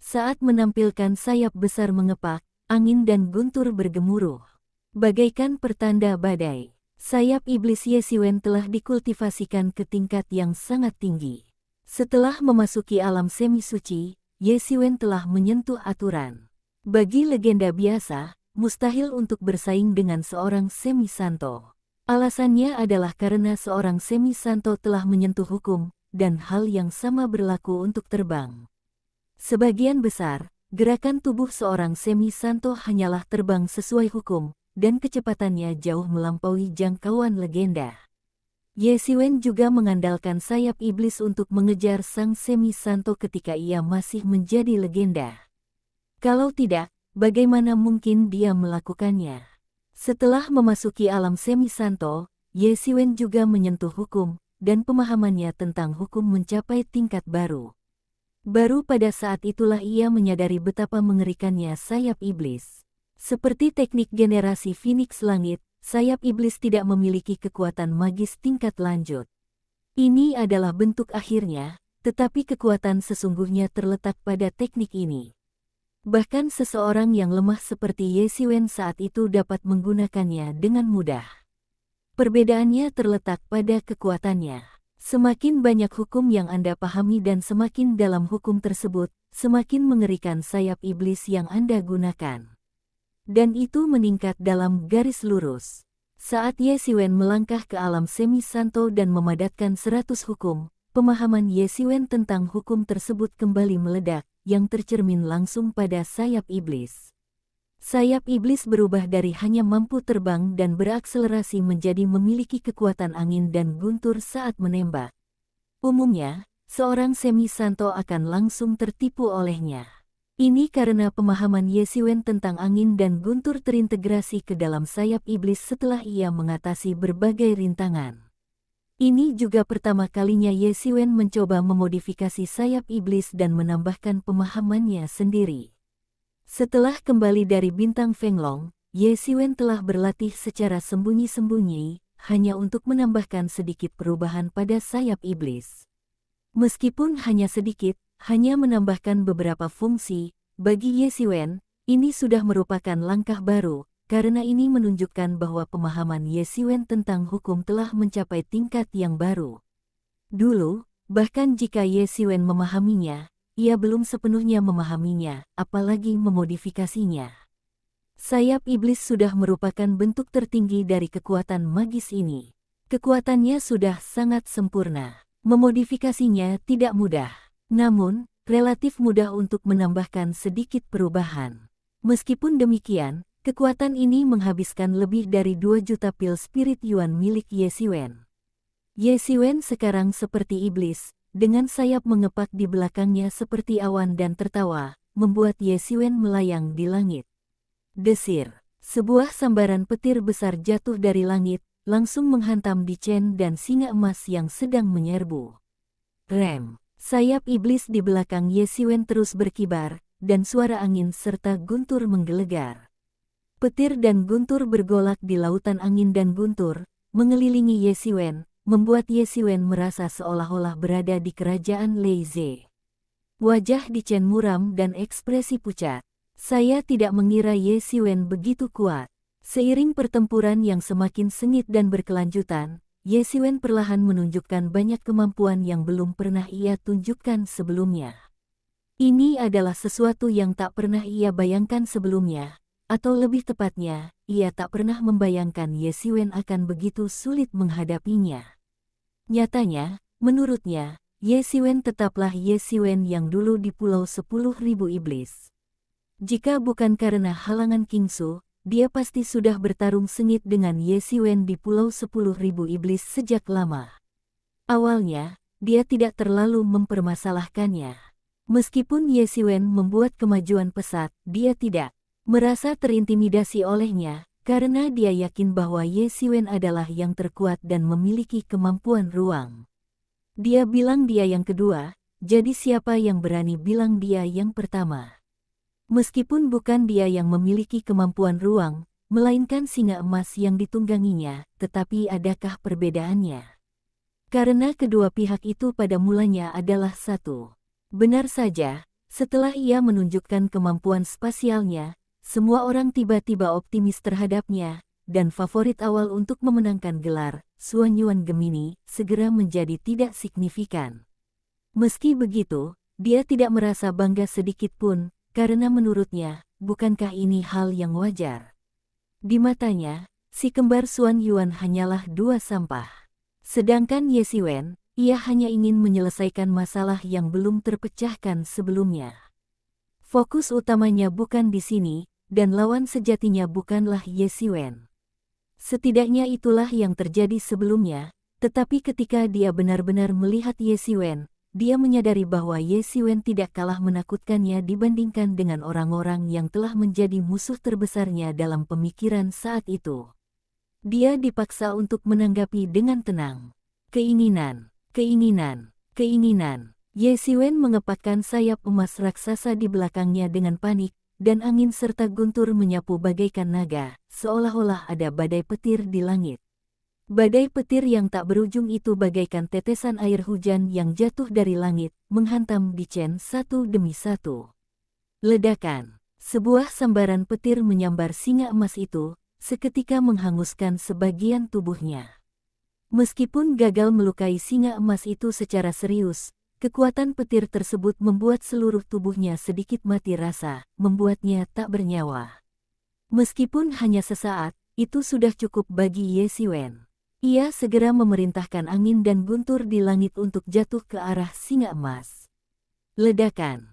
Saat menampilkan sayap besar mengepak, angin dan guntur bergemuruh. Bagaikan pertanda badai, sayap iblis Ye Xiwen telah dikultivasikan ke tingkat yang sangat tinggi. Setelah memasuki alam semi suci, Ye Xiwen telah menyentuh aturan. Bagi legenda biasa, mustahil untuk bersaing dengan seorang semi santo. Alasannya adalah karena seorang semi santo telah menyentuh hukum, dan hal yang sama berlaku untuk terbang. Sebagian besar, gerakan tubuh seorang semi santo hanyalah terbang sesuai hukum, dan kecepatannya jauh melampaui jangkauan legenda. Ye Xiwen juga mengandalkan sayap iblis untuk mengejar sang semi santo ketika ia masih menjadi legenda. Kalau tidak, bagaimana mungkin dia melakukannya? Setelah memasuki alam semi santo, Ye Xiwen juga menyentuh hukum, dan pemahamannya tentang hukum mencapai tingkat baru. Baru pada saat itulah ia menyadari betapa mengerikannya sayap iblis. Seperti teknik generasi Phoenix Langit, sayap iblis tidak memiliki kekuatan magis tingkat lanjut. Ini adalah bentuk akhirnya, tetapi kekuatan sesungguhnya terletak pada teknik ini. Bahkan seseorang yang lemah seperti Ye Xiwen saat itu dapat menggunakannya dengan mudah. Perbedaannya terletak pada kekuatannya. Semakin banyak hukum yang Anda pahami dan semakin dalam hukum tersebut, semakin mengerikan sayap iblis yang Anda gunakan. Dan itu meningkat dalam garis lurus. Saat Ye Xiwen melangkah ke alam semi santo dan memadatkan 100 hukum, pemahaman Ye Xiwen tentang hukum tersebut kembali meledak, yang tercermin langsung pada sayap iblis. Sayap iblis berubah dari hanya mampu terbang dan berakselerasi menjadi memiliki kekuatan angin dan guntur saat menembak. Umumnya, seorang semi santo akan langsung tertipu olehnya. Ini karena pemahaman Ye Xiwen tentang angin dan guntur terintegrasi ke dalam sayap iblis setelah ia mengatasi berbagai rintangan. Ini juga pertama kalinya Ye Xiwen mencoba memodifikasi sayap iblis dan menambahkan pemahamannya sendiri. Setelah kembali dari bintang Fenglong, Ye Xiwen telah berlatih secara sembunyi-sembunyi, hanya untuk menambahkan sedikit perubahan pada sayap iblis. Meskipun hanya sedikit, hanya menambahkan beberapa fungsi, bagi Ye Xiwen, ini sudah merupakan langkah baru, karena ini menunjukkan bahwa pemahaman Ye Xiwen tentang hukum telah mencapai tingkat yang baru. Dulu, bahkan jika Ye Xiwen memahaminya, ia belum sepenuhnya memahaminya, apalagi memodifikasinya. Sayap iblis sudah merupakan bentuk tertinggi dari kekuatan magis ini. Kekuatannya sudah sangat sempurna. Memodifikasinya tidak mudah, namun relatif mudah untuk menambahkan sedikit perubahan. Meskipun demikian, kekuatan ini menghabiskan lebih dari 2 juta pil spirit yuan milik Ye Xiwen. Ye Xiwen sekarang seperti iblis, dengan sayap mengepak di belakangnya seperti awan dan tertawa, membuat Ye Xiwen melayang di langit. Desir. Sebuah sambaran petir besar jatuh dari langit, langsung menghantam Di Chen dan singa emas yang sedang menyerbu. Rem. Sayap iblis di belakang Ye Xiwen terus berkibar, dan suara angin serta guntur menggelegar. Petir dan guntur bergolak di lautan angin dan guntur, mengelilingi Ye Xiwen, membuat Ye Xiwen merasa seolah-olah berada di kerajaan Leize. Wajah Di Chen muram dan ekspresi pucat. Saya tidak mengira Ye Xiwen begitu kuat. Seiring pertempuran yang semakin sengit dan berkelanjutan, Ye Xiwen perlahan menunjukkan banyak kemampuan yang belum pernah ia tunjukkan sebelumnya. Ini adalah sesuatu yang tak pernah ia bayangkan sebelumnya, atau lebih tepatnya, ia tak pernah membayangkan Ye Xiwen akan begitu sulit menghadapinya. Nyatanya, menurutnya, Ye Xiwen tetaplah Ye Xiwen yang dulu di Pulau 10.000 Iblis. Jika bukan karena halangan Kingsu, dia pasti sudah bertarung sengit dengan Ye Xiwen di Pulau 10.000 Iblis sejak lama. Awalnya, dia tidak terlalu mempermasalahkannya. Meskipun Ye Xiwen membuat kemajuan pesat, dia tidak merasa terintimidasi olehnya, karena dia yakin bahwa Ye Xiwen adalah yang terkuat dan memiliki kemampuan ruang. Dia bilang dia yang kedua, jadi siapa yang berani bilang dia yang pertama? Meskipun bukan dia yang memiliki kemampuan ruang, melainkan singa emas yang ditungganginya, tetapi adakah perbedaannya? Karena kedua pihak itu pada mulanya adalah satu. Benar saja, setelah ia menunjukkan kemampuan spasialnya, semua orang tiba-tiba optimis terhadapnya, dan favorit awal untuk memenangkan gelar, Xuan Yuan Gemini, segera menjadi tidak signifikan. Meski begitu, dia tidak merasa bangga sedikit pun, karena menurutnya, bukankah ini hal yang wajar? Di matanya, si kembar Xuan Yuan hanyalah dua sampah. Sedangkan Ye Xiwen, ia hanya ingin menyelesaikan masalah yang belum terpecahkan sebelumnya. Fokus utamanya bukan di sini, dan lawan sejatinya bukanlah Ye Xiwen. Setidaknya itulah yang terjadi sebelumnya, tetapi ketika dia benar-benar melihat Ye Xiwen, dia menyadari bahwa Ye Xiwen tidak kalah menakutkannya dibandingkan dengan orang-orang yang telah menjadi musuh terbesarnya dalam pemikiran saat itu. Dia dipaksa untuk menanggapi dengan tenang. Keinginan. Ye Xiwen mengepakkan sayap emas raksasa di belakangnya dengan panik, dan angin serta guntur menyapu bagaikan naga, seolah-olah ada badai petir di langit. Badai petir yang tak berujung itu bagaikan tetesan air hujan yang jatuh dari langit, menghantam Di Chen satu demi satu. Ledakan. Sebuah sambaran petir menyambar singa emas itu, seketika menghanguskan sebagian tubuhnya. Meskipun gagal melukai singa emas itu secara serius, kekuatan petir tersebut membuat seluruh tubuhnya sedikit mati rasa, membuatnya tak bernyawa. Meskipun hanya sesaat, itu sudah cukup bagi Ye Xiwen. Ia segera memerintahkan angin dan guntur di langit untuk jatuh ke arah singa emas. Ledakan.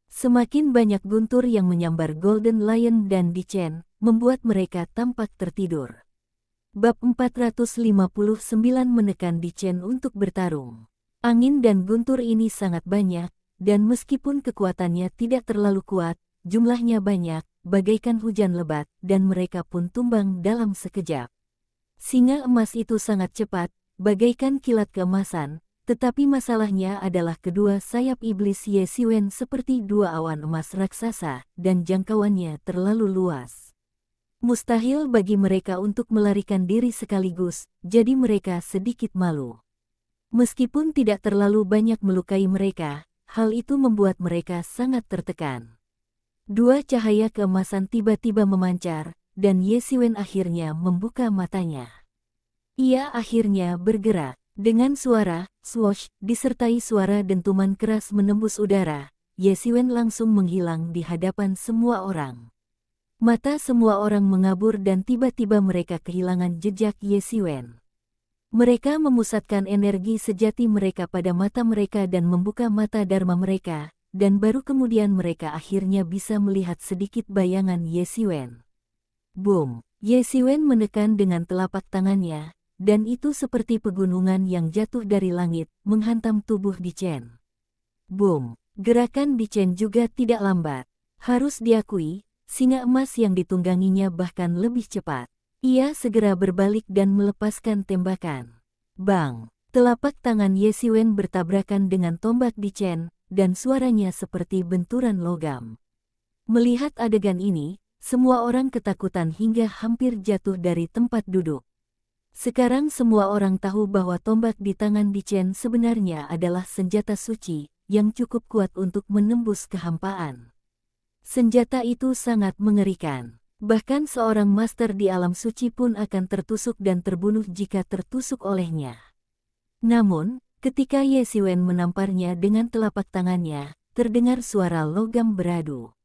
Semakin banyak guntur yang menyambar Golden Lion dan Di Chen, membuat mereka tampak tertidur. Bab 459 menekan Di Chen untuk bertarung. Angin dan guntur ini sangat banyak, dan meskipun kekuatannya tidak terlalu kuat, jumlahnya banyak, bagaikan hujan lebat, dan mereka pun tumbang dalam sekejap. Singa emas itu sangat cepat, bagaikan kilat keemasan, tetapi masalahnya adalah kedua sayap iblis Ye Xiwen seperti dua awan emas raksasa, dan jangkauannya terlalu luas. Mustahil bagi mereka untuk melarikan diri sekaligus, jadi mereka sedikit malu. Meskipun tidak terlalu banyak melukai mereka, hal itu membuat mereka sangat tertekan. Dua cahaya keemasan tiba-tiba memancar, dan Ye Xiwen akhirnya membuka matanya. Ia akhirnya bergerak. Dengan suara swoosh disertai suara dentuman keras menembus udara, Ye Xiwen langsung menghilang di hadapan semua orang. Mata semua orang mengabur dan tiba-tiba mereka kehilangan jejak Ye Xiwen. Mereka memusatkan energi sejati mereka pada mata mereka dan membuka mata dharma mereka, dan baru kemudian mereka akhirnya bisa melihat sedikit bayangan Ye Xiwen. Boom! Ye Xiwen menekan dengan telapak tangannya, dan itu seperti pegunungan yang jatuh dari langit, menghantam tubuh Di Chen. Boom! Gerakan Di Chen juga tidak lambat. Harus diakui, singa emas yang ditungganginya bahkan lebih cepat. Ia segera berbalik dan melepaskan tembakan. Bang! Telapak tangan Ye Xiwen bertabrakan dengan tombak Di Chen, dan suaranya seperti benturan logam. Melihat adegan ini, semua orang ketakutan hingga hampir jatuh dari tempat duduk. Sekarang semua orang tahu bahwa tombak di tangan Di Chen sebenarnya adalah senjata suci yang cukup kuat untuk menembus kehampaan. Senjata itu sangat mengerikan. Bahkan seorang master di alam suci pun akan tertusuk dan terbunuh jika tertusuk olehnya. Namun, ketika Ye Xiwen menamparnya dengan telapak tangannya, terdengar suara logam beradu.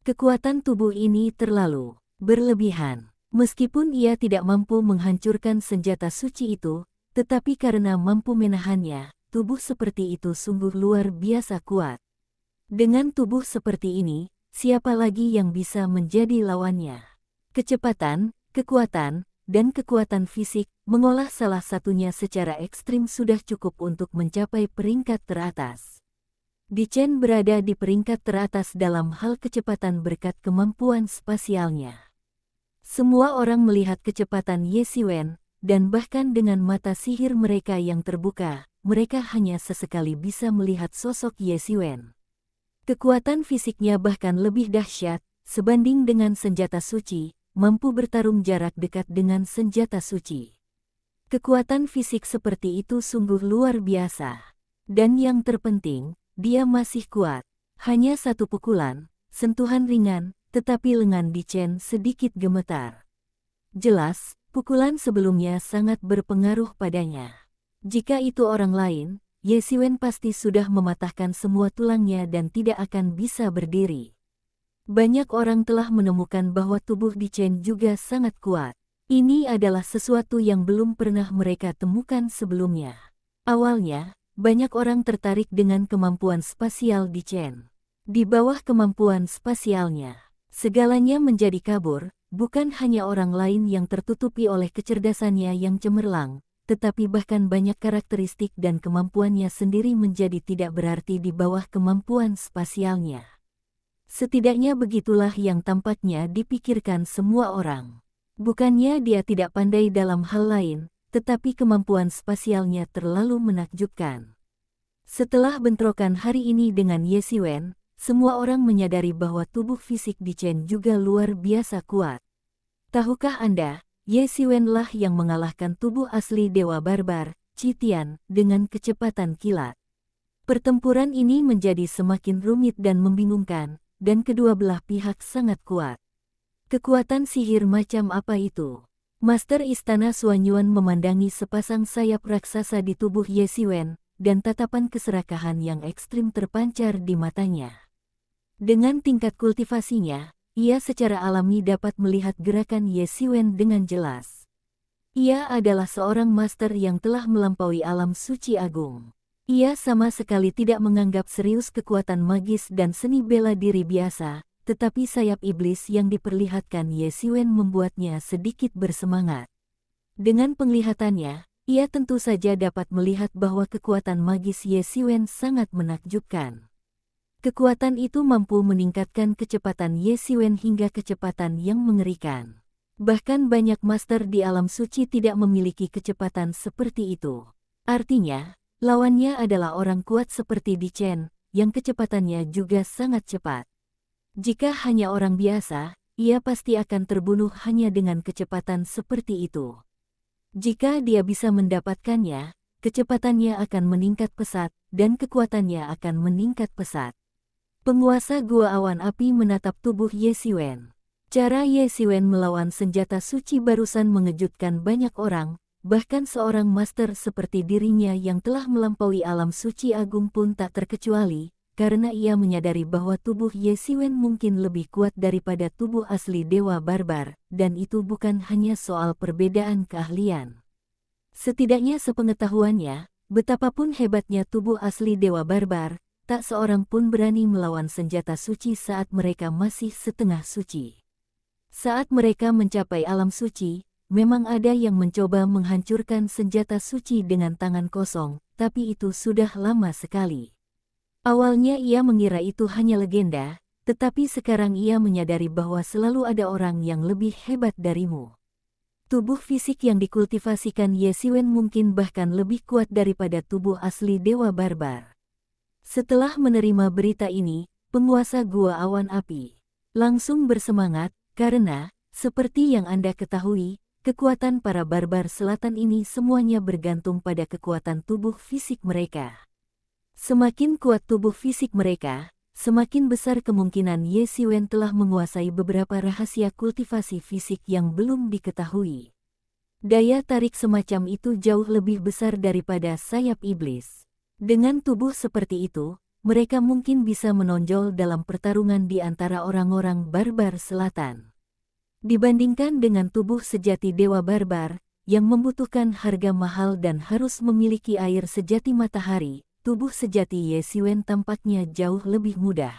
Kekuatan tubuh ini terlalu berlebihan. Meskipun ia tidak mampu menghancurkan senjata suci itu, tetapi karena mampu menahannya, tubuh seperti itu sungguh luar biasa kuat. Dengan tubuh seperti ini, siapa lagi yang bisa menjadi lawannya? Kecepatan, kekuatan, dan kekuatan fisik, mengolah salah satunya secara ekstrim sudah cukup untuk mencapai peringkat teratas. Di Chen berada di peringkat teratas dalam hal kecepatan berkat kemampuan spasialnya. Semua orang melihat kecepatan Ye Xiwen, dan bahkan dengan mata sihir mereka yang terbuka, mereka hanya sesekali bisa melihat sosok Ye Xiwen. Kekuatan fisiknya bahkan lebih dahsyat, sebanding dengan senjata suci, mampu bertarung jarak dekat dengan senjata suci. Kekuatan fisik seperti itu sungguh luar biasa. Dan yang terpenting, dia masih kuat. Hanya satu pukulan, sentuhan ringan, tetapi lengan Di Chen sedikit gemetar. Jelas, pukulan sebelumnya sangat berpengaruh padanya. Jika itu orang lain, Ye Xiwen pasti sudah mematahkan semua tulangnya dan tidak akan bisa berdiri. Banyak orang telah menemukan bahwa tubuh Di Chen juga sangat kuat. Ini adalah sesuatu yang belum pernah mereka temukan sebelumnya. Awalnya, banyak orang tertarik dengan kemampuan spasial Di Chen. Di bawah kemampuan spasialnya, segalanya menjadi kabur, bukan hanya orang lain yang tertutupi oleh kecerdasannya yang cemerlang, tetapi bahkan banyak karakteristik dan kemampuannya sendiri menjadi tidak berarti di bawah kemampuan spasialnya. Setidaknya begitulah yang tampaknya dipikirkan semua orang. Bukannya dia tidak pandai dalam hal lain, tetapi kemampuan spasialnya terlalu menakjubkan. Setelah bentrokan hari ini dengan Ye Xiwen, semua orang menyadari bahwa tubuh fisik Di Chen juga luar biasa kuat. Tahukah Anda, Ye Xiwen lah yang mengalahkan tubuh asli Dewa Barbar, Qi Tian, dengan kecepatan kilat. Pertempuran ini menjadi semakin rumit dan membingungkan, dan kedua belah pihak sangat kuat. Kekuatan sihir macam apa itu? Master Istana Suanyuan memandangi sepasang sayap raksasa di tubuh Ye Xiwen, dan tatapan keserakahan yang ekstrim terpancar di matanya. Dengan tingkat kultivasinya, ia secara alami dapat melihat gerakan Ye Xiwen dengan jelas. Ia adalah seorang master yang telah melampaui alam suci agung. Ia sama sekali tidak menganggap serius kekuatan magis dan seni bela diri biasa, tetapi sayap iblis yang diperlihatkan Ye Xiwen membuatnya sedikit bersemangat. Dengan penglihatannya, ia tentu saja dapat melihat bahwa kekuatan magis Ye Xiwen sangat menakjubkan. Kekuatan itu mampu meningkatkan kecepatan Ye Xiwen hingga kecepatan yang mengerikan. Bahkan banyak master di alam suci tidak memiliki kecepatan seperti itu. Artinya, lawannya adalah orang kuat seperti Di Chen, yang kecepatannya juga sangat cepat. Jika hanya orang biasa, ia pasti akan terbunuh hanya dengan kecepatan seperti itu. Jika dia bisa mendapatkannya, kecepatannya akan meningkat pesat, dan kekuatannya akan meningkat pesat. Penguasa Gua Awan Api menatap tubuh Ye Xiwen. Cara Ye Xiwen melawan senjata suci barusan mengejutkan banyak orang, bahkan seorang master seperti dirinya yang telah melampaui alam suci agung pun tak terkecuali, karena ia menyadari bahwa tubuh Ye Xiwen mungkin lebih kuat daripada tubuh asli Dewa Barbar, dan itu bukan hanya soal perbedaan keahlian. Setidaknya sepengetahuannya, betapapun hebatnya tubuh asli Dewa Barbar, tak seorang pun berani melawan senjata suci saat mereka masih setengah suci. Saat mereka mencapai alam suci, memang ada yang mencoba menghancurkan senjata suci dengan tangan kosong, tapi itu sudah lama sekali. Awalnya ia mengira itu hanya legenda, tetapi sekarang ia menyadari bahwa selalu ada orang yang lebih hebat darimu. Tubuh fisik yang dikultivasikan Ye Xiwen mungkin bahkan lebih kuat daripada tubuh asli Dewa Barbar. Setelah menerima berita ini, penguasa Gua Awan Api langsung bersemangat, karena, seperti yang Anda ketahui, kekuatan para barbar selatan ini semuanya bergantung pada kekuatan tubuh fisik mereka. Semakin kuat tubuh fisik mereka, semakin besar kemungkinan Ye Xiwen telah menguasai beberapa rahasia kultivasi fisik yang belum diketahui. Daya tarik semacam itu jauh lebih besar daripada sayap iblis. Dengan tubuh seperti itu, mereka mungkin bisa menonjol dalam pertarungan di antara orang-orang barbar selatan. Dibandingkan dengan tubuh sejati dewa barbar, yang membutuhkan harga mahal dan harus memiliki air sejati matahari, tubuh sejati Ye Xiwen tampaknya jauh lebih mudah.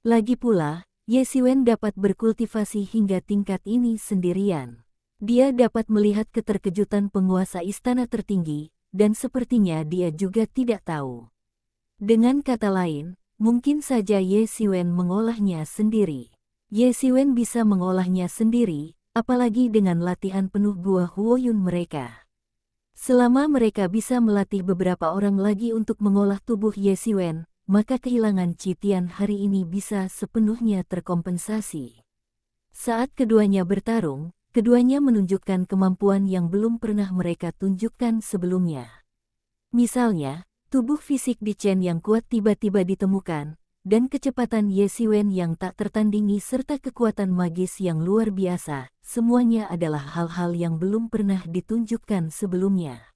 Lagi pula, Ye Xiwen dapat berkultivasi hingga tingkat ini sendirian. Dia dapat melihat keterkejutan penguasa istana tertinggi, dan sepertinya dia juga tidak tahu. Dengan kata lain, mungkin saja Ye Xiwen mengolahnya sendiri. Ye Xiwen bisa mengolahnya sendiri, apalagi dengan latihan penuh Gua Huoyun mereka. Selama mereka bisa melatih beberapa orang lagi untuk mengolah tubuh Ye Xiwen, maka kehilangan Citian hari ini bisa sepenuhnya terkompensasi. Saat keduanya bertarung, keduanya menunjukkan kemampuan yang belum pernah mereka tunjukkan sebelumnya. Misalnya, tubuh fisik Di Chen yang kuat tiba-tiba ditemukan, dan kecepatan Ye Xiwen yang tak tertandingi serta kekuatan magis yang luar biasa, semuanya adalah hal-hal yang belum pernah ditunjukkan sebelumnya.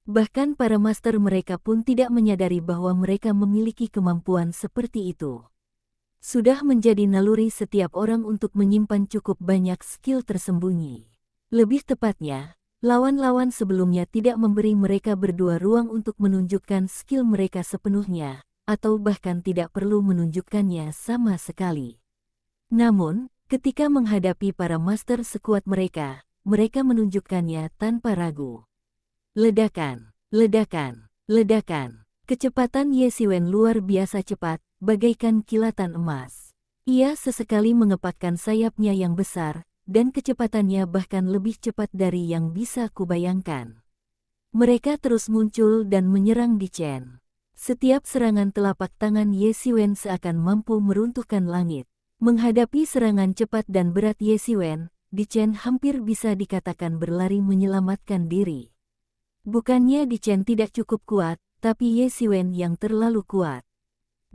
Bahkan para master mereka pun tidak menyadari bahwa mereka memiliki kemampuan seperti itu. Sudah menjadi naluri setiap orang untuk menyimpan cukup banyak skill tersembunyi. Lebih tepatnya, lawan-lawan sebelumnya tidak memberi mereka berdua ruang untuk menunjukkan skill mereka sepenuhnya, atau bahkan tidak perlu menunjukkannya sama sekali. Namun, ketika menghadapi para master sekuat mereka, mereka menunjukkannya tanpa ragu. Ledakan, ledakan, ledakan. Kecepatan Ye Xiwen luar biasa cepat, bagaikan kilatan emas. Ia sesekali mengepakkan sayapnya yang besar, dan kecepatannya bahkan lebih cepat dari yang bisa kubayangkan. Mereka terus muncul dan menyerang Di Chen. Setiap serangan telapak tangan Ye Xiwen seakan mampu meruntuhkan langit. Menghadapi serangan cepat dan berat Ye Xiwen, Di Chen hampir bisa dikatakan berlari menyelamatkan diri. Bukannya Di Chen tidak cukup kuat, tapi Ye Xiwen yang terlalu kuat.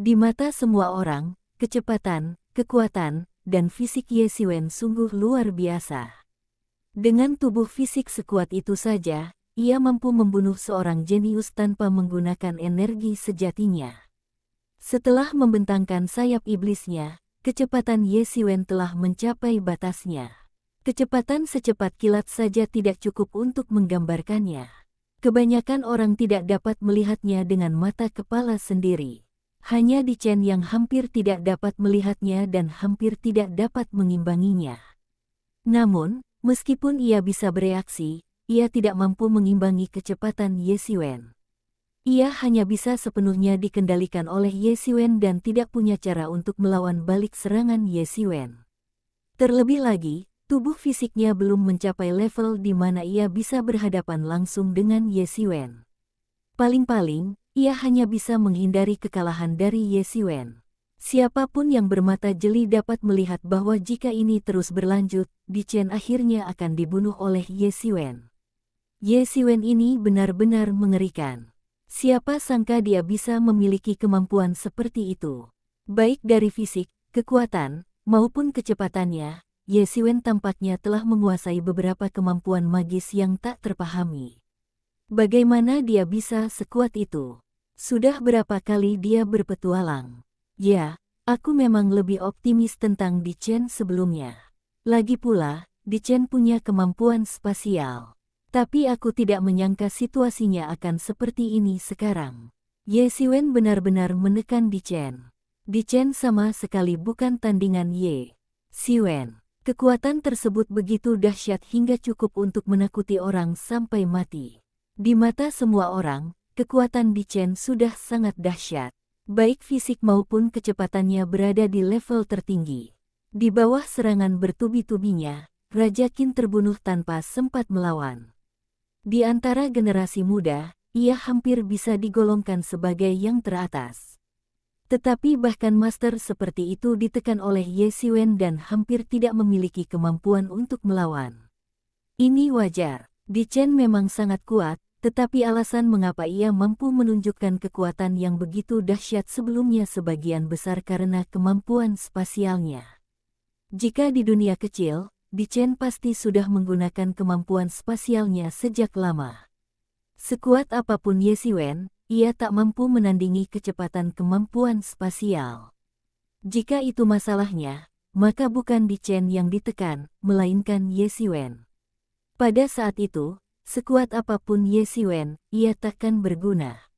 Di mata semua orang, kecepatan, kekuatan, dan fisik Ye Xiwen sungguh luar biasa. Dengan tubuh fisik sekuat itu saja, ia mampu membunuh seorang jenius tanpa menggunakan energi sejatinya. Setelah membentangkan sayap iblisnya, kecepatan Ye Xiwen telah mencapai batasnya. Kecepatan secepat kilat saja tidak cukup untuk menggambarkannya. Kebanyakan orang tidak dapat melihatnya dengan mata kepala sendiri. Hanya Di Chen yang hampir tidak dapat melihatnya dan hampir tidak dapat mengimbanginya. Namun, meskipun ia bisa bereaksi, ia tidak mampu mengimbangi kecepatan Ye Xiwen. Ia hanya bisa sepenuhnya dikendalikan oleh Ye Xiwen dan tidak punya cara untuk melawan balik serangan Ye Xiwen. Terlebih lagi, tubuh fisiknya belum mencapai level di mana ia bisa berhadapan langsung dengan Ye Xiwen. Paling-paling, ia hanya bisa menghindari kekalahan dari Ye Xiwen. Siapapun yang bermata jeli dapat melihat bahwa jika ini terus berlanjut, Di Chen akhirnya akan dibunuh oleh Ye Xiwen. Ye Xiwen ini benar-benar mengerikan. Siapa sangka dia bisa memiliki kemampuan seperti itu. Baik dari fisik, kekuatan, maupun kecepatannya, Ye Xiwen tampaknya telah menguasai beberapa kemampuan magis yang tak terpahami. Bagaimana dia bisa sekuat itu? Sudah berapa kali dia berpetualang? Ya, aku memang lebih optimis tentang Di Chen sebelumnya. Lagi pula, Di Chen punya kemampuan spasial. Tapi aku tidak menyangka situasinya akan seperti ini sekarang. Ye Xiwen benar-benar menekan Di Chen. Di Chen sama sekali bukan tandingan Ye Xiwen. Kekuatan tersebut begitu dahsyat hingga cukup untuk menakuti orang sampai mati. Di mata semua orang, kekuatan Di Chen sudah sangat dahsyat. Baik fisik maupun kecepatannya berada di level tertinggi. Di bawah serangan bertubi-tubinya, Raja Qin terbunuh tanpa sempat melawan. Di antara generasi muda, ia hampir bisa digolongkan sebagai yang teratas. Tetapi bahkan master seperti itu ditekan oleh Ye Xiwen dan hampir tidak memiliki kemampuan untuk melawan. Ini wajar. Di Chen memang sangat kuat, tetapi alasan mengapa ia mampu menunjukkan kekuatan yang begitu dahsyat sebelumnya sebagian besar karena kemampuan spasialnya. Jika di dunia kecil, Di Chen pasti sudah menggunakan kemampuan spasialnya sejak lama. Sekuat apapun Ye Xiwen, ia tak mampu menandingi kecepatan kemampuan spasial. Jika itu masalahnya, maka bukan Di Chen yang ditekan, melainkan Ye Xiwen. Pada saat itu, sekuat apapun Ye Xiwen, ia takkan berguna.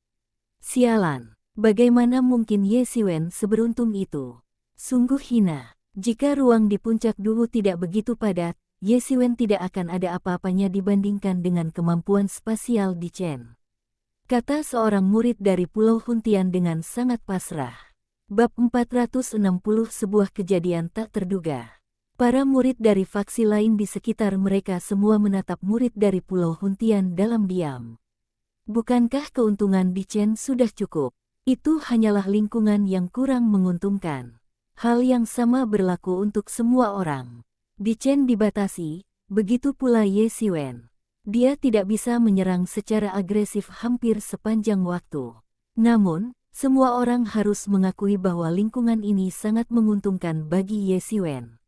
Sialan, bagaimana mungkin Ye Xiwen seberuntung itu? Sungguh hina. Jika ruang di puncak dulu tidak begitu padat, Ye Xiwen tidak akan ada apa-apanya dibandingkan dengan kemampuan spasial Di Chen. Kata seorang murid dari Pulau Huntian dengan sangat pasrah. Bab 460 sebuah kejadian tak terduga. Para murid dari faksi lain di sekitar mereka semua menatap murid dari Pulau Huntian dalam diam. Bukankah keuntungan Di Chen sudah cukup? Itu hanyalah lingkungan yang kurang menguntungkan. Hal yang sama berlaku untuk semua orang. Di Chen dibatasi, begitu pula Ye Xiwen. Dia tidak bisa menyerang secara agresif hampir sepanjang waktu. Namun, semua orang harus mengakui bahwa lingkungan ini sangat menguntungkan bagi Ye Xiwen.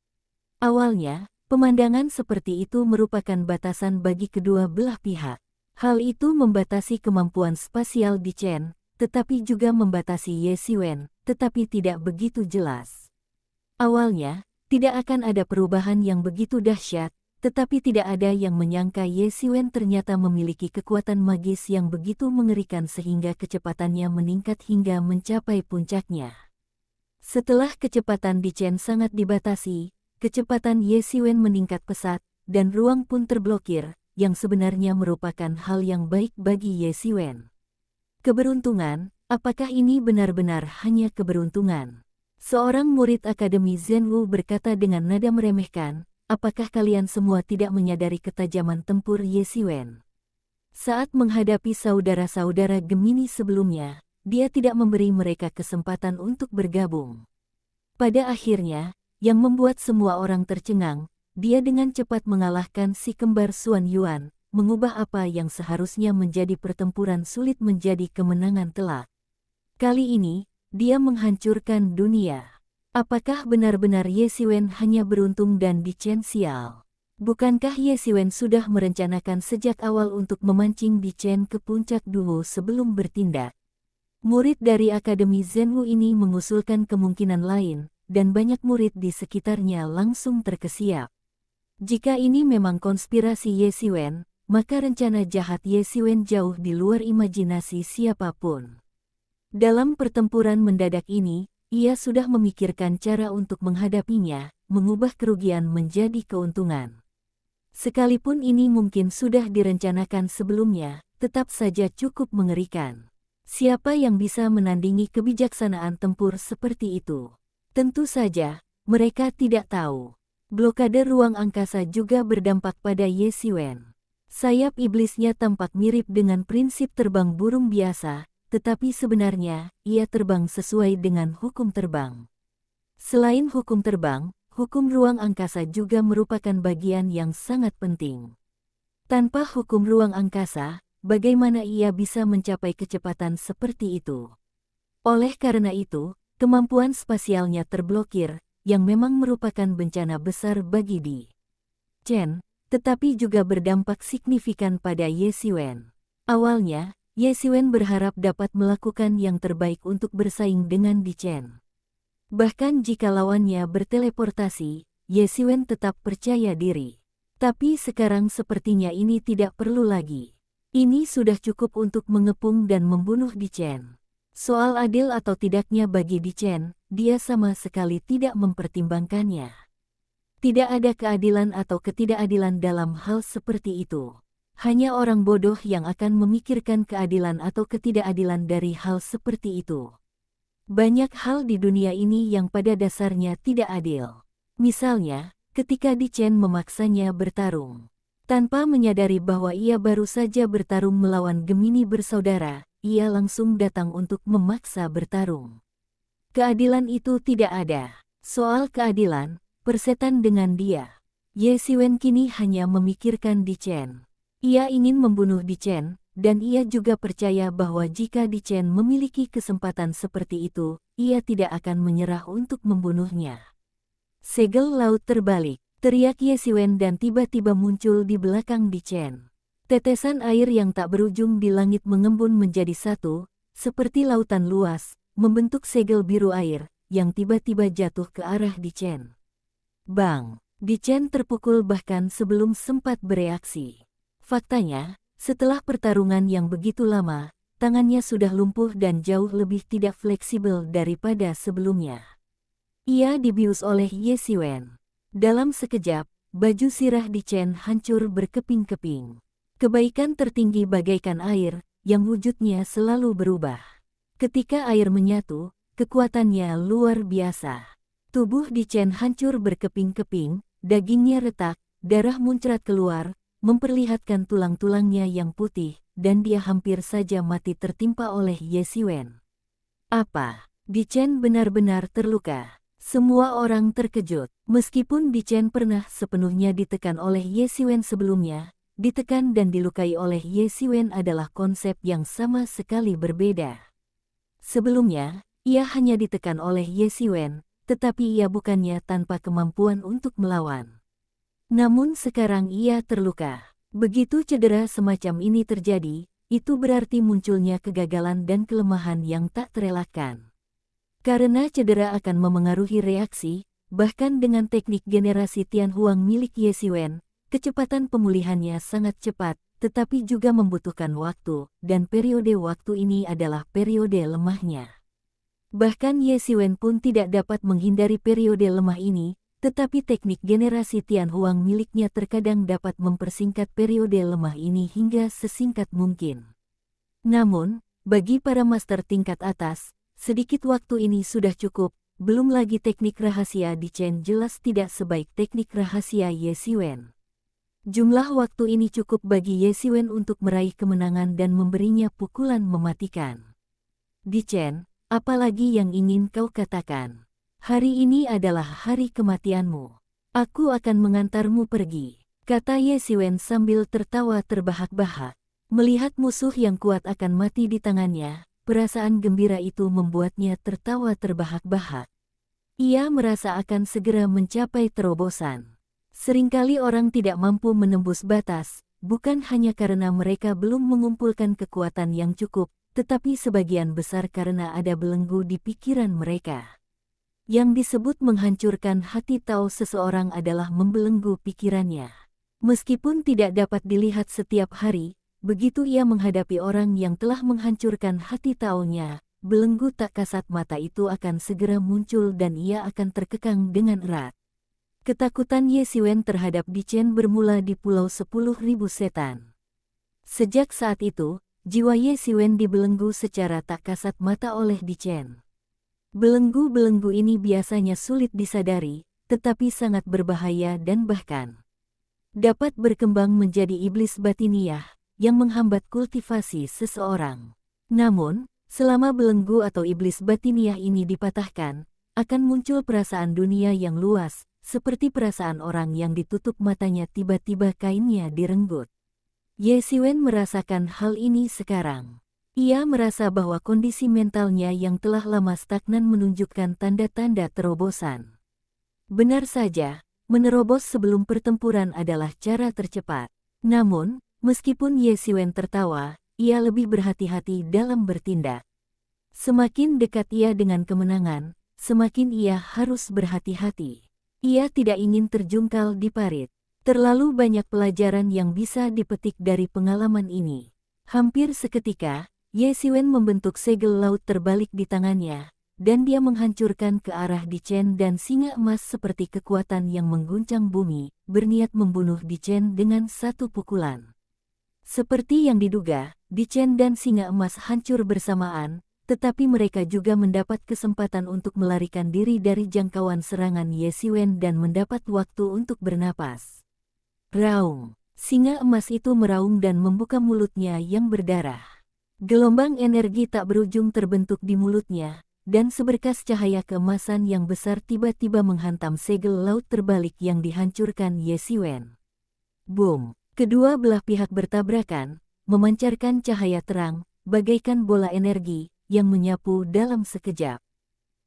Awalnya, pemandangan seperti itu merupakan batasan bagi kedua belah pihak. Hal itu membatasi kemampuan spasial Di Chen, tetapi juga membatasi Ye Xiwen, tetapi tidak begitu jelas. Awalnya, tidak akan ada perubahan yang begitu dahsyat, tetapi tidak ada yang menyangka Ye Xiwen ternyata memiliki kekuatan magis yang begitu mengerikan sehingga kecepatannya meningkat hingga mencapai puncaknya. Setelah kecepatan Di Chen sangat dibatasi, kecepatan Ye Xiwen meningkat pesat, dan ruang pun terblokir, yang sebenarnya merupakan hal yang baik bagi Ye Xiwen. Keberuntungan, apakah ini benar-benar hanya keberuntungan? Seorang murid Akademi Zhenwu berkata dengan nada meremehkan, apakah kalian semua tidak menyadari ketajaman tempur Ye Xiwen? Saat menghadapi saudara-saudara Gemini sebelumnya, dia tidak memberi mereka kesempatan untuk bergabung. Pada akhirnya, yang membuat semua orang tercengang, dia dengan cepat mengalahkan si kembar Xuan Yuan, mengubah apa yang seharusnya menjadi pertempuran sulit menjadi kemenangan telak. Kali ini, dia menghancurkan dunia. Apakah benar-benar Ye Xiwen hanya beruntung dan Di Chen sial? Bukankah Ye Xiwen sudah merencanakan sejak awal untuk memancing Di Chen ke puncak dulu sebelum bertindak? Murid dari Akademi Zhenwu ini mengusulkan kemungkinan lain, dan banyak murid di sekitarnya langsung terkesiap. Jika ini memang konspirasi Ye Xiwen, maka rencana jahat Ye Xiwen jauh di luar imajinasi siapapun. Dalam pertempuran mendadak ini, ia sudah memikirkan cara untuk menghadapinya, mengubah kerugian menjadi keuntungan. Sekalipun ini mungkin sudah direncanakan sebelumnya, tetap saja cukup mengerikan. Siapa yang bisa menandingi kebijaksanaan tempur seperti itu? Tentu saja, mereka tidak tahu. Blokade ruang angkasa juga berdampak pada Ye Xiwen. Sayap iblisnya tampak mirip dengan prinsip terbang burung biasa, tetapi sebenarnya, ia terbang sesuai dengan hukum terbang. Selain hukum terbang, hukum ruang angkasa juga merupakan bagian yang sangat penting. Tanpa hukum ruang angkasa, bagaimana ia bisa mencapai kecepatan seperti itu? Oleh karena itu, kemampuan spasialnya terblokir, yang memang merupakan bencana besar bagi Di Chen, tetapi juga berdampak signifikan pada Ye Xiwen. Awalnya, Ye Xiwen berharap dapat melakukan yang terbaik untuk bersaing dengan Di Chen. Bahkan jika lawannya berteleportasi, Ye Xiwen tetap percaya diri. Tapi sekarang sepertinya ini tidak perlu lagi. Ini sudah cukup untuk mengepung dan membunuh Di Chen. Soal adil atau tidaknya bagi Di Chen, dia sama sekali tidak mempertimbangkannya. Tidak ada keadilan atau ketidakadilan dalam hal seperti itu. Hanya orang bodoh yang akan memikirkan keadilan atau ketidakadilan dari hal seperti itu. Banyak hal di dunia ini yang pada dasarnya tidak adil. Misalnya, ketika Di Chen memaksanya bertarung. Tanpa menyadari bahwa ia baru saja bertarung melawan Gemini bersaudara, ia langsung datang untuk memaksa bertarung. Keadilan itu tidak ada. Soal keadilan, persetan dengan dia. Ye Siwen kini hanya memikirkan Di Chen. Ia ingin membunuh Di Chen, dan ia juga percaya bahwa jika Di Chen memiliki kesempatan seperti itu, ia tidak akan menyerah untuk membunuhnya. Segel laut terbalik. Teriak Ye Siwen dan tiba-tiba muncul di belakang Di Chen. Tetesan air yang tak berujung di langit mengembun menjadi satu, seperti lautan luas, membentuk segel biru air, yang tiba-tiba jatuh ke arah Di Chen. Bang! Di Chen terpukul bahkan sebelum sempat bereaksi. Faktanya, setelah pertarungan yang begitu lama, tangannya sudah lumpuh dan jauh lebih tidak fleksibel daripada sebelumnya. Ia dibius oleh Ye Siwen. Dalam sekejap, baju sirah Di Chen hancur berkeping-keping. Kebaikan tertinggi bagaikan air, yang wujudnya selalu berubah. Ketika air menyatu, kekuatannya luar biasa. Tubuh Di Chen hancur berkeping-keping, dagingnya retak, darah muncrat keluar, memperlihatkan tulang-tulangnya yang putih, dan dia hampir saja mati tertimpa oleh Ye Siwen. Apa? Di Chen benar-benar terluka. Semua orang terkejut. Meskipun Di Chen pernah sepenuhnya ditekan oleh Ye Siwen sebelumnya, ditekan dan dilukai oleh Ye Siwen adalah konsep yang sama sekali berbeda. Sebelumnya, ia hanya ditekan oleh Ye Siwen, tetapi ia bukannya tanpa kemampuan untuk melawan. Namun sekarang ia terluka. Begitu cedera semacam ini terjadi, itu berarti munculnya kegagalan dan kelemahan yang tak terelakkan. Karena cedera akan memengaruhi reaksi, bahkan dengan teknik generasi Tianhuang milik Ye Siwen, kecepatan pemulihannya sangat cepat, tetapi juga membutuhkan waktu, dan periode waktu ini adalah periode lemahnya. Bahkan Ye Siwen pun tidak dapat menghindari periode lemah ini, tetapi teknik generasi Tianhuang miliknya terkadang dapat mempersingkat periode lemah ini hingga sesingkat mungkin. Namun, bagi para master tingkat atas, sedikit waktu ini sudah cukup, belum lagi teknik rahasia Di Chen jelas tidak sebaik teknik rahasia Ye Siwen. Jumlah waktu ini cukup bagi Ye Siwen untuk meraih kemenangan dan memberinya pukulan mematikan. Di Chen, apalagi yang ingin kau katakan? Hari ini adalah hari kematianmu. Aku akan mengantarmu pergi, kata Ye Siwen sambil tertawa terbahak-bahak. Melihat musuh yang kuat akan mati di tangannya, perasaan gembira itu membuatnya tertawa terbahak-bahak. Ia merasa akan segera mencapai terobosan. Seringkali orang tidak mampu menembus batas, bukan hanya karena mereka belum mengumpulkan kekuatan yang cukup, tetapi sebagian besar karena ada belenggu di pikiran mereka. Yang disebut menghancurkan hati tahu seseorang adalah membelenggu pikirannya. Meskipun tidak dapat dilihat setiap hari, begitu ia menghadapi orang yang telah menghancurkan hati taunya, belenggu tak kasat mata itu akan segera muncul dan ia akan terkekang dengan erat. Ketakutan Ye Siwen terhadap Di Chen bermula di Pulau 10.000 Setan. Sejak saat itu, jiwa Ye Siwen dibelenggu secara tak kasat mata oleh Di Chen. Belenggu-belenggu ini biasanya sulit disadari, tetapi sangat berbahaya dan bahkan dapat berkembang menjadi iblis batiniah yang menghambat kultivasi seseorang. Namun, selama belenggu atau iblis batiniah ini dipatahkan, akan muncul perasaan dunia yang luas, seperti perasaan orang yang ditutup matanya tiba-tiba kainnya direnggut. Ye Siwen merasakan hal ini sekarang. Ia merasa bahwa kondisi mentalnya yang telah lama stagnan menunjukkan tanda-tanda terobosan. Benar saja, menerobos sebelum pertempuran adalah cara tercepat. Namun, meskipun Ye Siwen tertawa, ia lebih berhati-hati dalam bertindak. Semakin dekat ia dengan kemenangan, semakin ia harus berhati-hati. Ia tidak ingin terjungkal di parit. Terlalu banyak pelajaran yang bisa dipetik dari pengalaman ini. Hampir seketika, Ye Siwen membentuk segel laut terbalik di tangannya, dan dia menghancurkan ke arah Di Chen dan singa emas seperti kekuatan yang mengguncang bumi, berniat membunuh Di Chen dengan satu pukulan. Seperti yang diduga, Di Chen dan singa emas hancur bersamaan, tetapi mereka juga mendapat kesempatan untuk melarikan diri dari jangkauan serangan Ye Siwen dan mendapat waktu untuk bernapas. Raung! Singa emas itu meraung dan membuka mulutnya yang berdarah. Gelombang energi tak berujung terbentuk di mulutnya, dan seberkas cahaya keemasan yang besar tiba-tiba menghantam segel laut terbalik yang dihancurkan Ye Xiwen. Boom! Kedua belah pihak bertabrakan, memancarkan cahaya terang, bagaikan bola energi, yang menyapu dalam sekejap.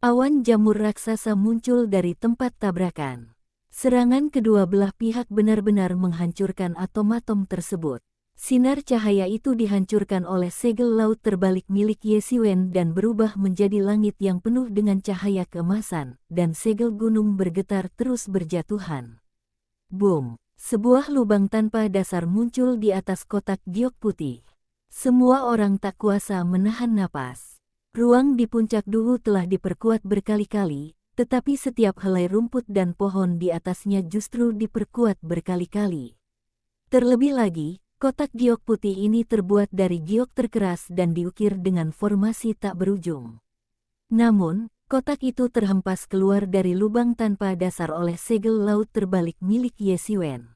Awan jamur raksasa muncul dari tempat tabrakan. Serangan kedua belah pihak benar-benar menghancurkan atom-atom tersebut. Sinar cahaya itu dihancurkan oleh segel laut terbalik milik Ye Xiwen dan berubah menjadi langit yang penuh dengan cahaya keemasan, dan segel gunung bergetar terus berjatuhan. Boom! Sebuah lubang tanpa dasar muncul di atas kotak giok putih. Semua orang tak kuasa menahan napas. Ruang di puncak Duhu telah diperkuat berkali-kali, tetapi setiap helai rumput dan pohon di atasnya justru diperkuat berkali-kali. Terlebih lagi, kotak giok putih ini terbuat dari giok terkeras dan diukir dengan formasi tak berujung. Namun, kotak itu terhempas keluar dari lubang tanpa dasar oleh segel laut terbalik milik Ye Xiwen.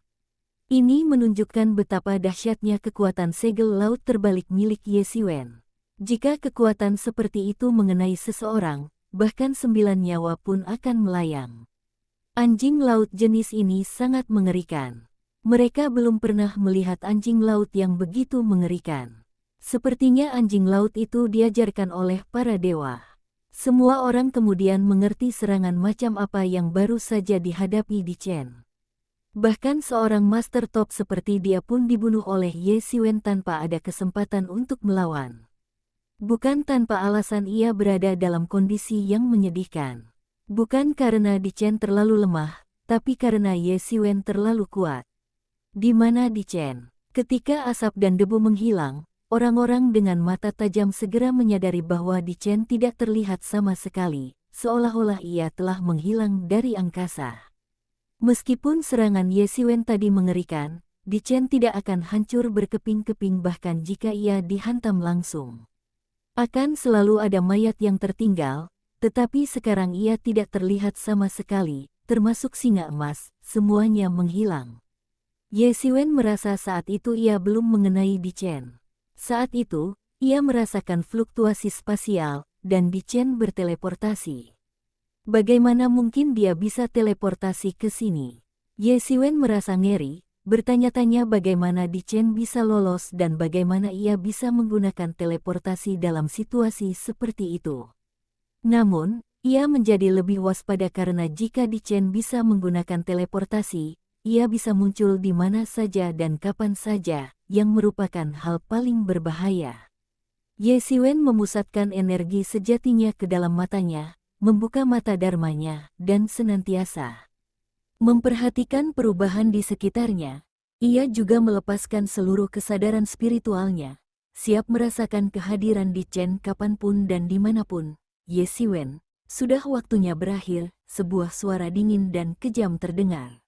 Ini menunjukkan betapa dahsyatnya kekuatan segel laut terbalik milik Ye Xiwen. Jika kekuatan seperti itu mengenai seseorang, bahkan 9 nyawa pun akan melayang. Anjing laut jenis ini sangat mengerikan. Mereka belum pernah melihat anjing laut yang begitu mengerikan. Sepertinya anjing laut itu diajarkan oleh para dewa. Semua orang kemudian mengerti serangan macam apa yang baru saja dihadapi di Chen. Bahkan seorang master top seperti dia pun dibunuh oleh Ye Xiwen tanpa ada kesempatan untuk melawan. Bukan tanpa alasan ia berada dalam kondisi yang menyedihkan. Bukan karena Di Chen terlalu lemah, tapi karena Ye Xiwen terlalu kuat. Di mana Di Chen? Ketika asap dan debu menghilang, orang-orang dengan mata tajam segera menyadari bahwa Di Chen tidak terlihat sama sekali, seolah-olah ia telah menghilang dari angkasa. Meskipun serangan Ye Xiwen tadi mengerikan, Di Chen tidak akan hancur berkeping-keping bahkan jika ia dihantam langsung. Akan selalu ada mayat yang tertinggal, tetapi sekarang ia tidak terlihat sama sekali, termasuk singa emas, semuanya menghilang. Ye Xiwen merasa saat itu ia belum mengenai Di Chen. Saat itu, ia merasakan fluktuasi spasial, dan Di Chen berteleportasi. Bagaimana mungkin dia bisa teleportasi ke sini? Ye Xiwen merasa ngeri, bertanya-tanya bagaimana Di Chen bisa lolos dan bagaimana ia bisa menggunakan teleportasi dalam situasi seperti itu. Namun, ia menjadi lebih waspada karena jika Di Chen bisa menggunakan teleportasi, ia bisa muncul di mana saja dan kapan saja, yang merupakan hal paling berbahaya. Ye Xiwen memusatkan energi sejatinya ke dalam matanya, membuka mata dharmanya, dan senantiasa memperhatikan perubahan di sekitarnya. Ia juga melepaskan seluruh kesadaran spiritualnya, siap merasakan kehadiran Di Chen kapanpun dan dimanapun. Ye Xiwen, sudah waktunya berakhir, sebuah suara dingin dan kejam terdengar.